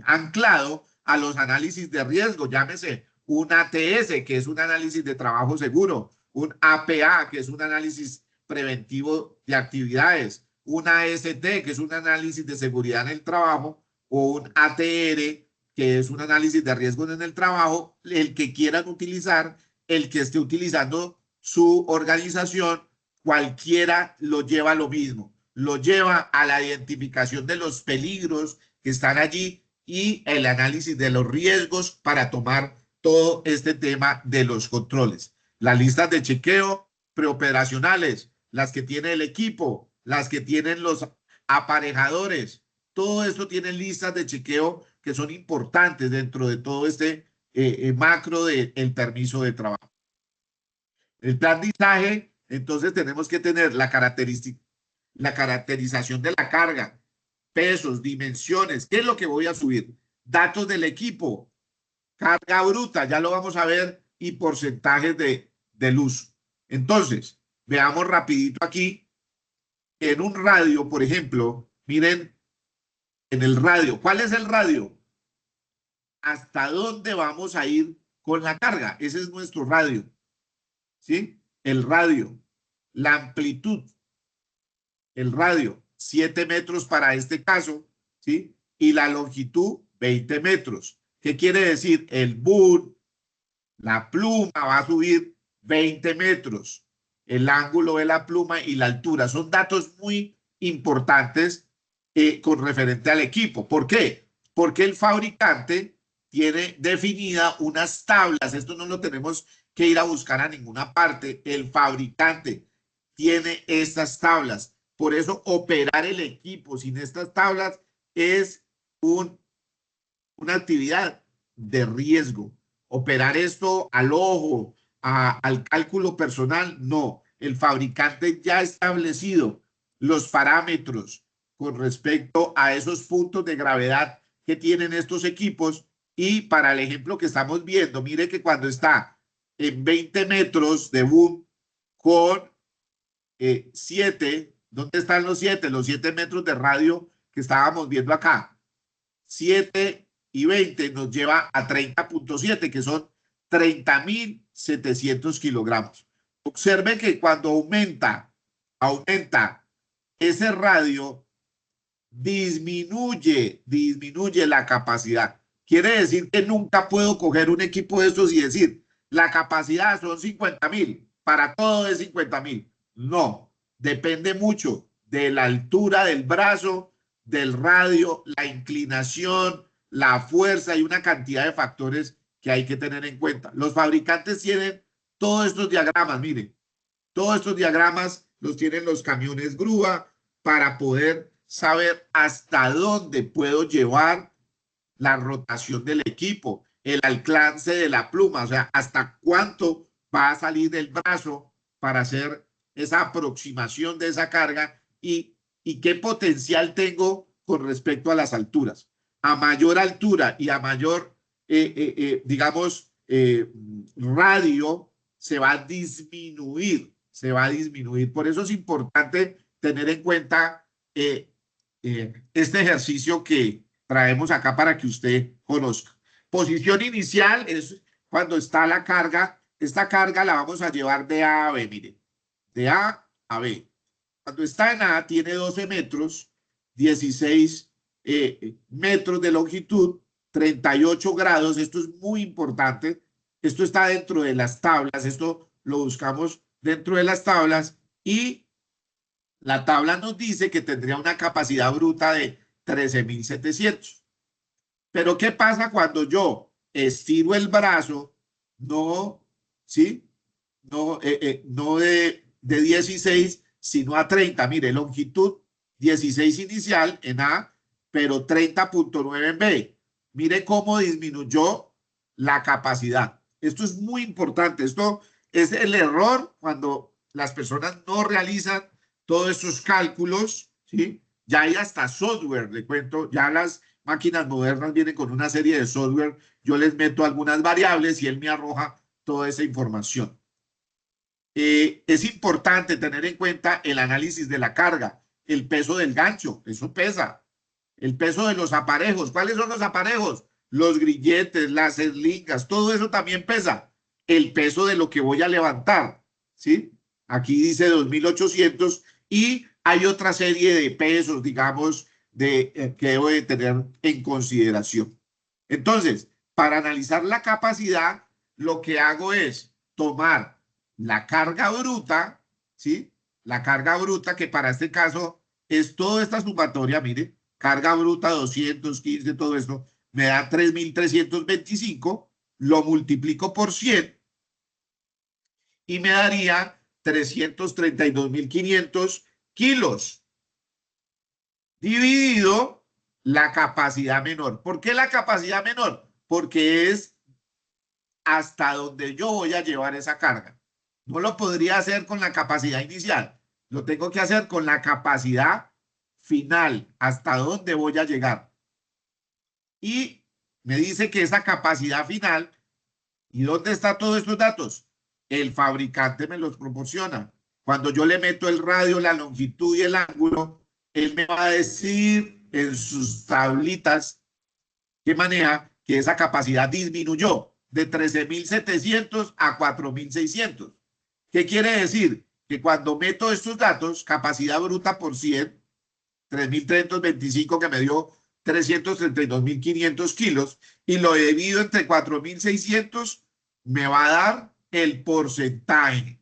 anclado a los análisis de riesgo, llámese un ATS, que es un análisis de trabajo seguro, un APA, que es un análisis preventivo de actividades, un AST, que es un análisis de seguridad en el trabajo, o un ATR, que es un análisis de riesgos en el trabajo, el que quieran utilizar, el que esté utilizando su organización, cualquiera lo lleva a lo mismo, lo lleva a la identificación de los peligros que están allí y el análisis de los riesgos para tomar todo este tema de los controles. Las listas de chequeo preoperacionales, las que tiene el equipo, las que tienen los aparejadores, todo esto tiene listas de chequeo que son importantes dentro de todo este macro del permiso de trabajo. El plan de izaje, entonces tenemos que tener la caracterización de la carga, pesos, dimensiones, qué es lo que voy a subir, datos del equipo, carga bruta, ya lo vamos a ver, y porcentajes del uso. Entonces, veamos rapidito aquí, en un radio, por ejemplo, miren, en el radio, ¿cuál es el radio? ¿Hasta dónde vamos a ir con la carga? Ese es nuestro radio, ¿sí? El radio, la amplitud, el radio, 7 metros para este caso, ¿sí? Y la longitud, 20 metros. ¿Qué quiere decir? El boom, la pluma va a subir 20 metros. El ángulo de la pluma y la altura. Son datos muy importantes con referente al equipo. ¿Por qué? Porque el fabricante tiene definida unas tablas. Esto no lo tenemos que ir a buscar a ninguna parte. El fabricante tiene estas tablas. Por eso operar el equipo sin estas tablas es una actividad de riesgo. Operar esto al ojo, al cálculo personal, no. El fabricante ya ha establecido los parámetros con respecto a esos puntos de gravedad que tienen estos equipos y para el ejemplo que estamos viendo, mire que cuando está en 20 metros de boom con 7, ¿dónde están los 7? Los 7 metros de radio que estábamos viendo acá. 7 y 20 nos lleva a 30.7, que son 30.700 kilogramos. Observe que cuando aumenta ese radio, disminuye la capacidad. Quiere decir que nunca puedo coger un equipo de estos y decir, la capacidad son 50.000, para todo es 50.000. No, depende mucho de la altura del brazo, del radio, la inclinación, la fuerza y una cantidad de factores que hay que tener en cuenta. Los fabricantes tienen todos estos diagramas, miren, todos estos diagramas los tienen los camiones grúa para poder saber hasta dónde puedo llevar la rotación del equipo, el alcance de la pluma, o sea, hasta cuánto va a salir del brazo para hacer esa aproximación de esa carga y qué potencial tengo con respecto a las alturas. A mayor altura y a mayor, digamos, radio, se va a disminuir. Por eso es importante tener en cuenta este ejercicio que traemos acá para que usted conozca. Posición inicial es cuando está la carga esta carga la vamos a llevar de A a B, mire, de A a B. Cuando está en A tiene 12 metros, 16 metros de longitud, 38 grados, esto es muy importante, esto está dentro de las tablas, esto lo buscamos dentro de las tablas y la tabla nos dice que tendría una capacidad bruta de 13.700. Pero ¿qué pasa cuando yo estiro el brazo? No, ¿sí? No, no de 16, sino a 30. Mire, longitud 16 inicial en A, pero 30.9 en B. Mire cómo disminuyó la capacidad. Esto es muy importante. Esto es el error cuando las personas no realizan todos estos cálculos, ¿sí? Ya hay hasta software, le cuento, ya las máquinas modernas vienen con una serie de software. Yo les meto algunas variables y él me arroja toda esa información. Es importante tener en cuenta el análisis de la carga, el peso del gancho, eso pesa, el peso de los aparejos. ¿Cuáles son los aparejos? Los grilletes, las eslingas, todo eso también pesa. El peso de lo que voy a levantar, ¿sí? Aquí dice 2.800 y hay otra serie de pesos, digamos, que debo de tener en consideración. Entonces, para analizar la capacidad, lo que hago es tomar la carga bruta, ¿sí? La carga bruta, que para este caso es toda esta sumatoria, mire, carga bruta 215, todo esto, me da 3.325, lo multiplico por 100 y me daría 332.500 kilos, dividido la capacidad menor. ¿Por qué la capacidad menor? Porque es hasta donde yo voy a llevar esa carga. No lo podría hacer con la capacidad inicial, lo tengo que hacer con la capacidad final, hasta dónde voy a llegar. Y me dice que esa capacidad final, ¿y dónde están todos estos datos? El fabricante me los proporciona. Cuando yo le meto el radio, la longitud y el ángulo, él me va a decir en sus tablitas que maneja que esa capacidad disminuyó de 13.700 a 4.600. ¿Qué quiere decir? Que cuando meto estos datos, capacidad bruta por 100, 3.325 que me dio 332.500 kilos, y lo divido entre 4.600, me va a dar el porcentaje.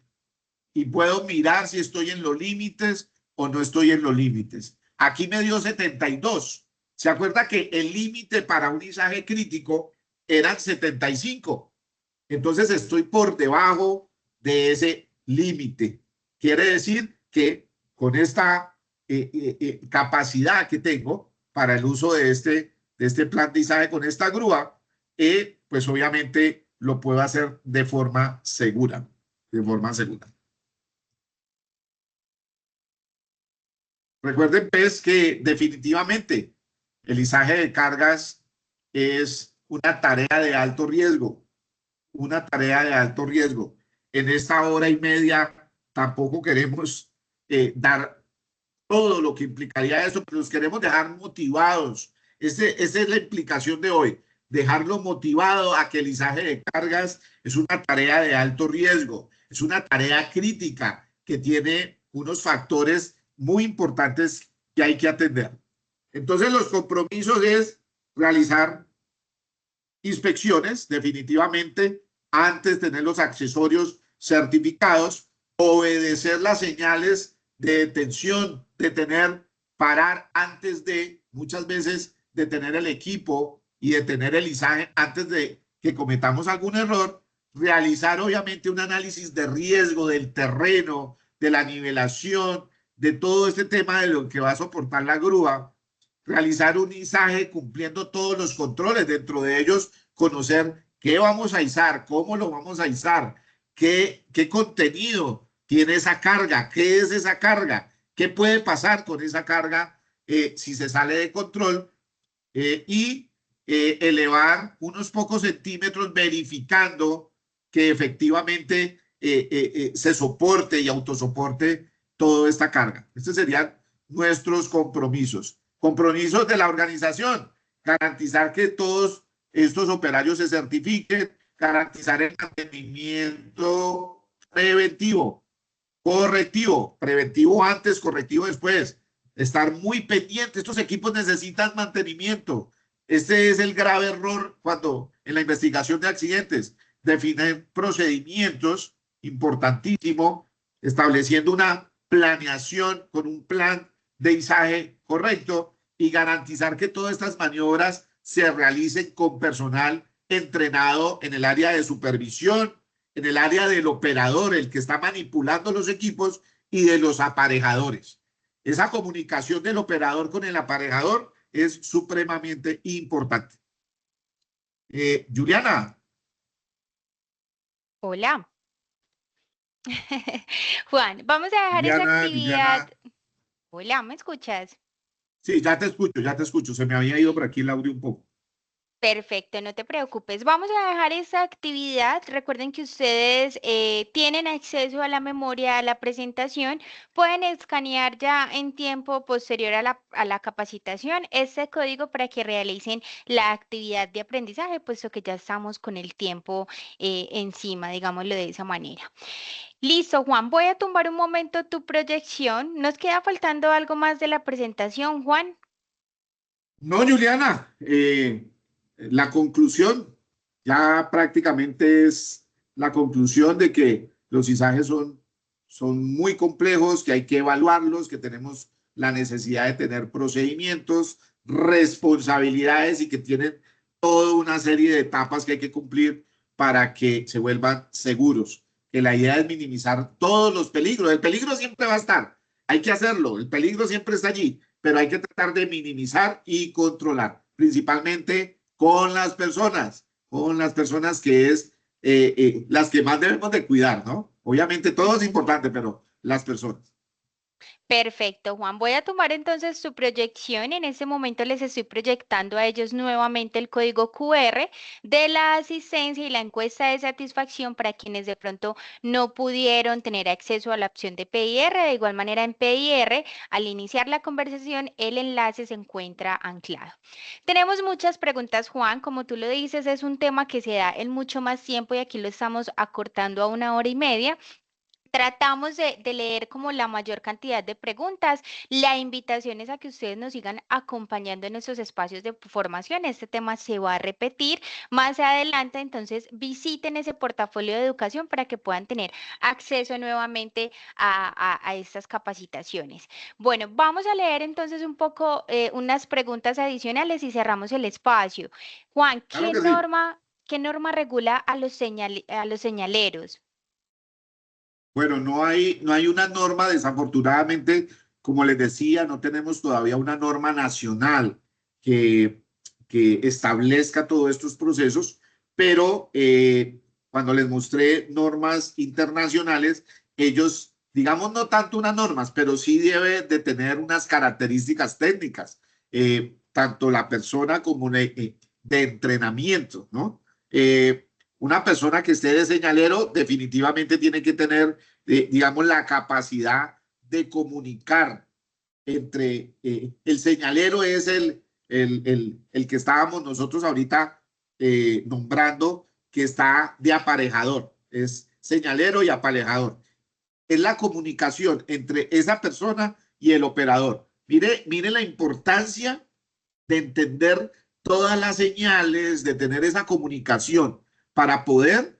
Y puedo mirar si estoy en los límites o no estoy en los límites. Aquí me dio 72. ¿Se acuerda que el límite para un izaje crítico eran 75? Entonces estoy por debajo de ese límite. Quiere decir que con esta capacidad que tengo para el uso de este plan de izaje con esta grúa, pues obviamente lo puedo hacer de forma segura. De forma segura. Recuerden, pues, que definitivamente el izaje de cargas es una tarea de alto riesgo. Una tarea de alto riesgo. En esta hora y media tampoco queremos dar todo lo que implicaría eso, pero los queremos dejar motivados. Esa es la implicación de hoy, dejarlo motivado a que el izaje de cargas es una tarea de alto riesgo, es una tarea crítica que tiene unos factores muy importantes que hay que atender. Entonces, los compromisos es realizar inspecciones, definitivamente, antes de tener los accesorios certificados, obedecer las señales de detención, parar antes de, muchas veces, de tener el equipo y de tener el izaje antes de que cometamos algún error, realizar obviamente un análisis de riesgo del terreno, de la nivelación, de todo este tema de lo que va a soportar la grúa, realizar un izaje cumpliendo todos los controles, dentro de ellos conocer qué vamos a izar, cómo lo vamos a izar, qué contenido tiene esa carga, qué es esa carga, qué puede pasar con esa carga si se sale de control y elevar unos pocos centímetros verificando que efectivamente se soporte y autosoporte toda esta carga. Estos serían nuestros compromisos. Compromisos de la organización, garantizar que todos estos operarios se certifiquen, garantizar el mantenimiento preventivo, correctivo, preventivo antes, correctivo después, estar muy pendiente. Estos equipos necesitan mantenimiento. Este es el grave error cuando en la investigación de accidentes definen procedimientos importantísimo, estableciendo una planeación con un plan de izaje correcto y garantizar que todas estas maniobras se realicen con personal entrenado en el área de supervisión, en el área del operador, el que está manipulando los equipos, y de los aparejadores. Esa comunicación del operador con el aparejador es supremamente importante. Juliana. Hola. Juan, vamos a dejar esa actividad. Hola, ¿me escuchas? Sí, ya te escucho, ya te escucho. Se me había ido por aquí el audio un poco. Perfecto, no te preocupes. Vamos a dejar esa actividad. Recuerden que ustedes tienen acceso a la memoria, a la presentación. Pueden escanear ya en tiempo posterior a la capacitación este código para que realicen la actividad de aprendizaje, puesto que ya estamos con el tiempo encima, digámoslo de esa manera. Listo, Juan. Voy a tumbar un momento tu proyección. ¿Nos queda faltando algo más de la presentación, Juan? No, Juliana, la conclusión ya prácticamente es la conclusión de que los izajes son muy complejos, que hay que evaluarlos, que tenemos la necesidad de tener procedimientos, responsabilidades y que tienen toda una serie de etapas que hay que cumplir para que se vuelvan seguros. Que la idea es minimizar todos los peligros. El peligro siempre va a estar, hay que hacerlo, el peligro siempre está allí, pero hay que tratar de minimizar y controlar, principalmente con las personas que es las que más debemos de cuidar, ¿no? Obviamente todo es importante, pero las personas. Perfecto, Juan. Voy a tomar entonces su proyección. En este momento les estoy proyectando a ellos nuevamente el código QR de la asistencia y la encuesta de satisfacción para quienes de pronto no pudieron tener acceso a la opción de PIR. De igual manera, en PIR, al iniciar la conversación, el enlace se encuentra anclado. Tenemos muchas preguntas, Juan. Como tú lo dices, es un tema que se da en mucho más tiempo y aquí lo estamos acortando a 1 hora y media. Tratamos de leer como la mayor cantidad de preguntas. La invitación es a que ustedes nos sigan acompañando en nuestros espacios de formación. Este tema se va a repetir más adelante, entonces visiten ese portafolio de educación para que puedan tener acceso nuevamente a estas capacitaciones. Bueno, vamos a leer entonces un poco unas preguntas adicionales y cerramos el espacio. Juan, Claro que sí. qué norma regula a los señaleros? Bueno, no hay una norma, desafortunadamente, como les decía, no tenemos todavía una norma nacional que, que establezca todos estos procesos, pero cuando les mostré normas internacionales, ellos, digamos, no tanto unas normas, pero sí debe de tener unas características técnicas, tanto la persona como de entrenamiento, ¿no? Una persona que esté de señalero definitivamente tiene que tener, digamos, la capacidad de comunicar entre el señalero es el que estábamos nosotros ahorita nombrando, que está de aparejador, es señalero y aparejador. Es la comunicación entre esa persona y el operador. Mire la importancia de entender todas las señales, de tener esa comunicación para poder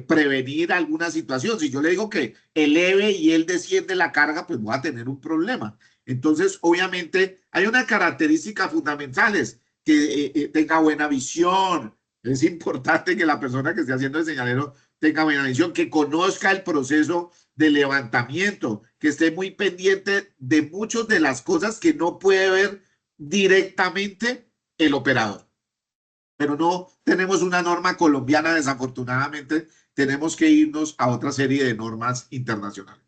prevenir alguna situación. Si yo le digo que eleve y él desciende la carga, pues voy a tener un problema. Entonces, obviamente, hay unas características fundamentales, que tenga buena visión. Es importante que la persona que esté haciendo el señalero tenga buena visión, que conozca el proceso de levantamiento, que esté muy pendiente de muchas de las cosas que no puede ver directamente el operador. Pero no tenemos una norma colombiana, desafortunadamente, tenemos que irnos a otra serie de normas internacionales.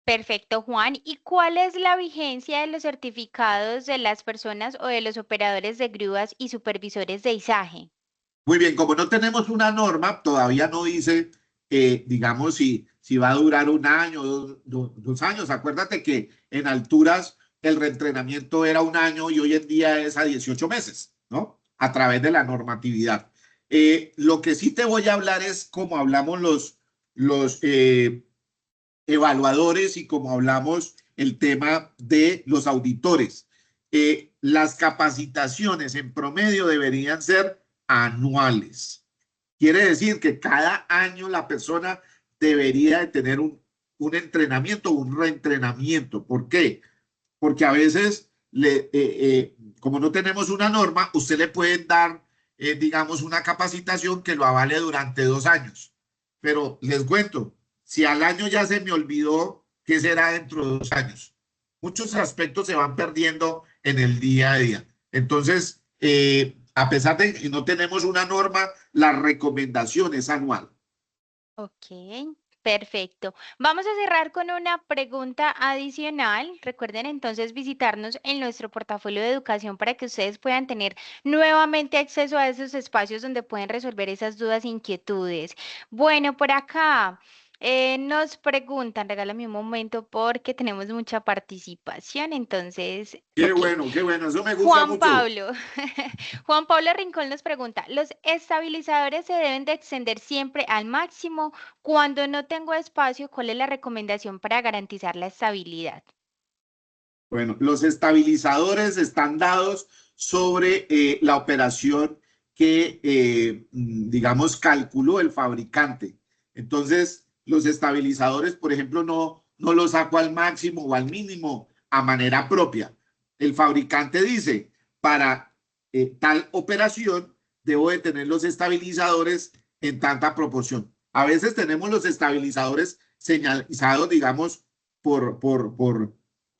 Perfecto, Juan. ¿Y cuál es la vigencia de los certificados de las personas o de los operadores de grúas y supervisores de izaje? Muy bien, como no tenemos una norma, todavía no dice, digamos, si va a durar un año, 2 años. Acuérdate que en alturas el reentrenamiento era un año y hoy en día es a 18 meses, ¿no? A través de la normatividad. Lo que sí te voy a hablar es como hablamos los evaluadores y como hablamos el tema de los auditores. Las capacitaciones en promedio deberían ser anuales. Quiere decir que cada año la persona debería de tener un entrenamiento, un reentrenamiento. ¿Por qué? Porque a veces, como no tenemos una norma, usted le pueden dar, digamos, una capacitación que lo avale durante 2 años. Pero les cuento, si al año ya se me olvidó, ¿qué será dentro de 2 años? Muchos aspectos se van perdiendo en el día a día. Entonces, a pesar de que no tenemos una norma, la recomendación es anual. Ok, perfecto. Vamos a cerrar con una pregunta adicional. Recuerden entonces visitarnos en nuestro portafolio de educación para que ustedes puedan tener nuevamente acceso a esos espacios donde pueden resolver esas dudas e inquietudes. Bueno, por acá nos preguntan, regálame un momento porque tenemos mucha participación. Entonces, ok. Qué bueno, eso me gusta Juan mucho. Pablo, Juan Pablo Rincón nos pregunta, ¿los estabilizadores se deben de extender siempre al máximo? Cuando no tengo espacio, ¿cuál es la recomendación para garantizar la estabilidad? Bueno, los estabilizadores están dados sobre la operación que, digamos, calculó el fabricante. Entonces, los estabilizadores, por ejemplo, no los saco al máximo o al mínimo a manera propia. El fabricante dice, para tal operación, debo de tener los estabilizadores en tanta proporción. A veces tenemos los estabilizadores señalizados, digamos, por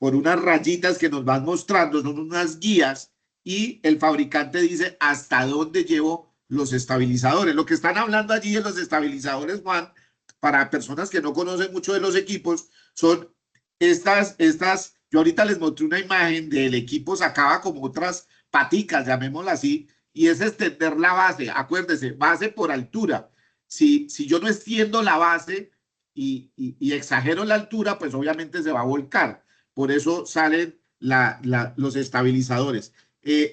unas rayitas que nos van mostrando, son unas guías, y el fabricante dice hasta dónde llevo los estabilizadores. Lo que están hablando allí de los estabilizadores, Juan, para personas que no conocen mucho de los equipos, son yo ahorita les mostré una imagen del equipo, sacaba como otras paticas, llamémosla así, y es extender la base. Acuérdese, base por altura. Si yo no extiendo la base y exagero la altura, pues obviamente se va a volcar. Por eso salen los estabilizadores.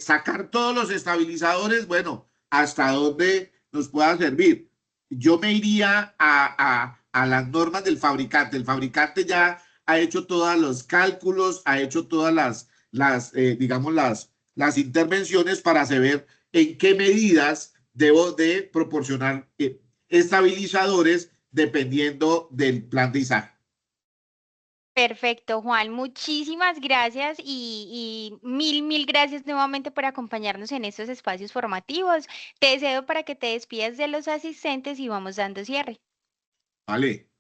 Sacar todos los estabilizadores, bueno, hasta dónde nos pueda servir. Yo me iría a las normas del fabricante. El fabricante ya ha hecho todos los cálculos, ha hecho todas digamos, las intervenciones para saber en qué medidas debo de proporcionar estabilizadores dependiendo del plan de izaje. Perfecto, Juan. Muchísimas gracias y mil gracias nuevamente por acompañarnos en estos espacios formativos. Te cedo para que te despidas de los asistentes y vamos dando cierre. Vale.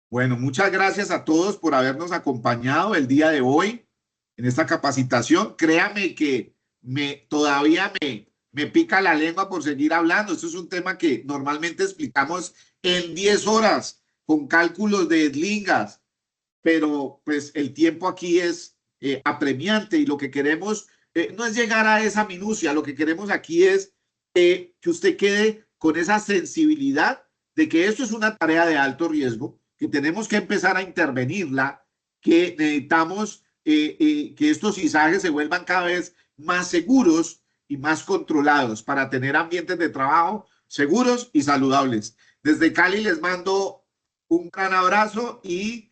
Bueno, muchas gracias a todos por habernos acompañado el día de hoy en esta capacitación. Créame que todavía me pica la lengua por seguir hablando. Esto es un tema que normalmente explicamos en 10 horas con cálculos de eslingas, pero pues el tiempo aquí es apremiante y lo que queremos no es llegar a esa minucia, lo que queremos aquí es que usted quede con esa sensibilidad de que esto es una tarea de alto riesgo, que tenemos que empezar a intervenirla, que necesitamos que estos izajes se vuelvan cada vez más seguros y más controlados para tener ambientes de trabajo seguros y saludables. Desde Cali les mando un gran abrazo y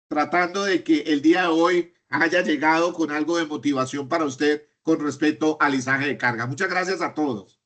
tratando de que el día de hoy haya llegado con algo de motivación para usted con respecto al izaje de carga. Muchas gracias a todos.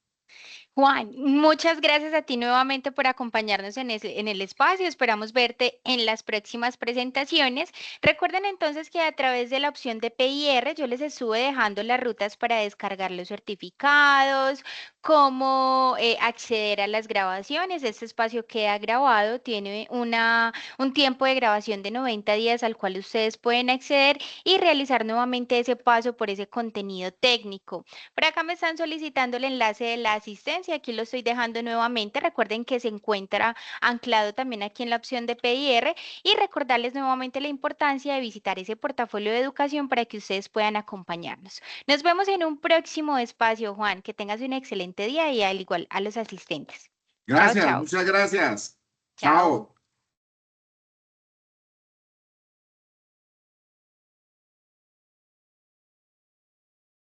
Juan, muchas gracias a ti nuevamente por acompañarnos en el espacio. Esperamos verte en las próximas presentaciones. Recuerden entonces que a través de la opción de PIR yo les estuve dejando las rutas para descargar los certificados, cómo acceder a las grabaciones. Este espacio queda grabado, tiene un tiempo de grabación de 90 días al cual ustedes pueden acceder y realizar nuevamente ese paso por ese contenido técnico. Por acá me están solicitando el enlace de la asistencia, aquí lo estoy dejando nuevamente. Recuerden que se encuentra anclado también aquí en la opción de PIR y recordarles nuevamente la importancia de visitar ese portafolio de educación para que ustedes puedan acompañarnos. Nos vemos en un próximo espacio, Juan. Que tengas un excelente día y al igual a los asistentes. Chao, Gracias, chao. muchas gracias. Chao. Chao.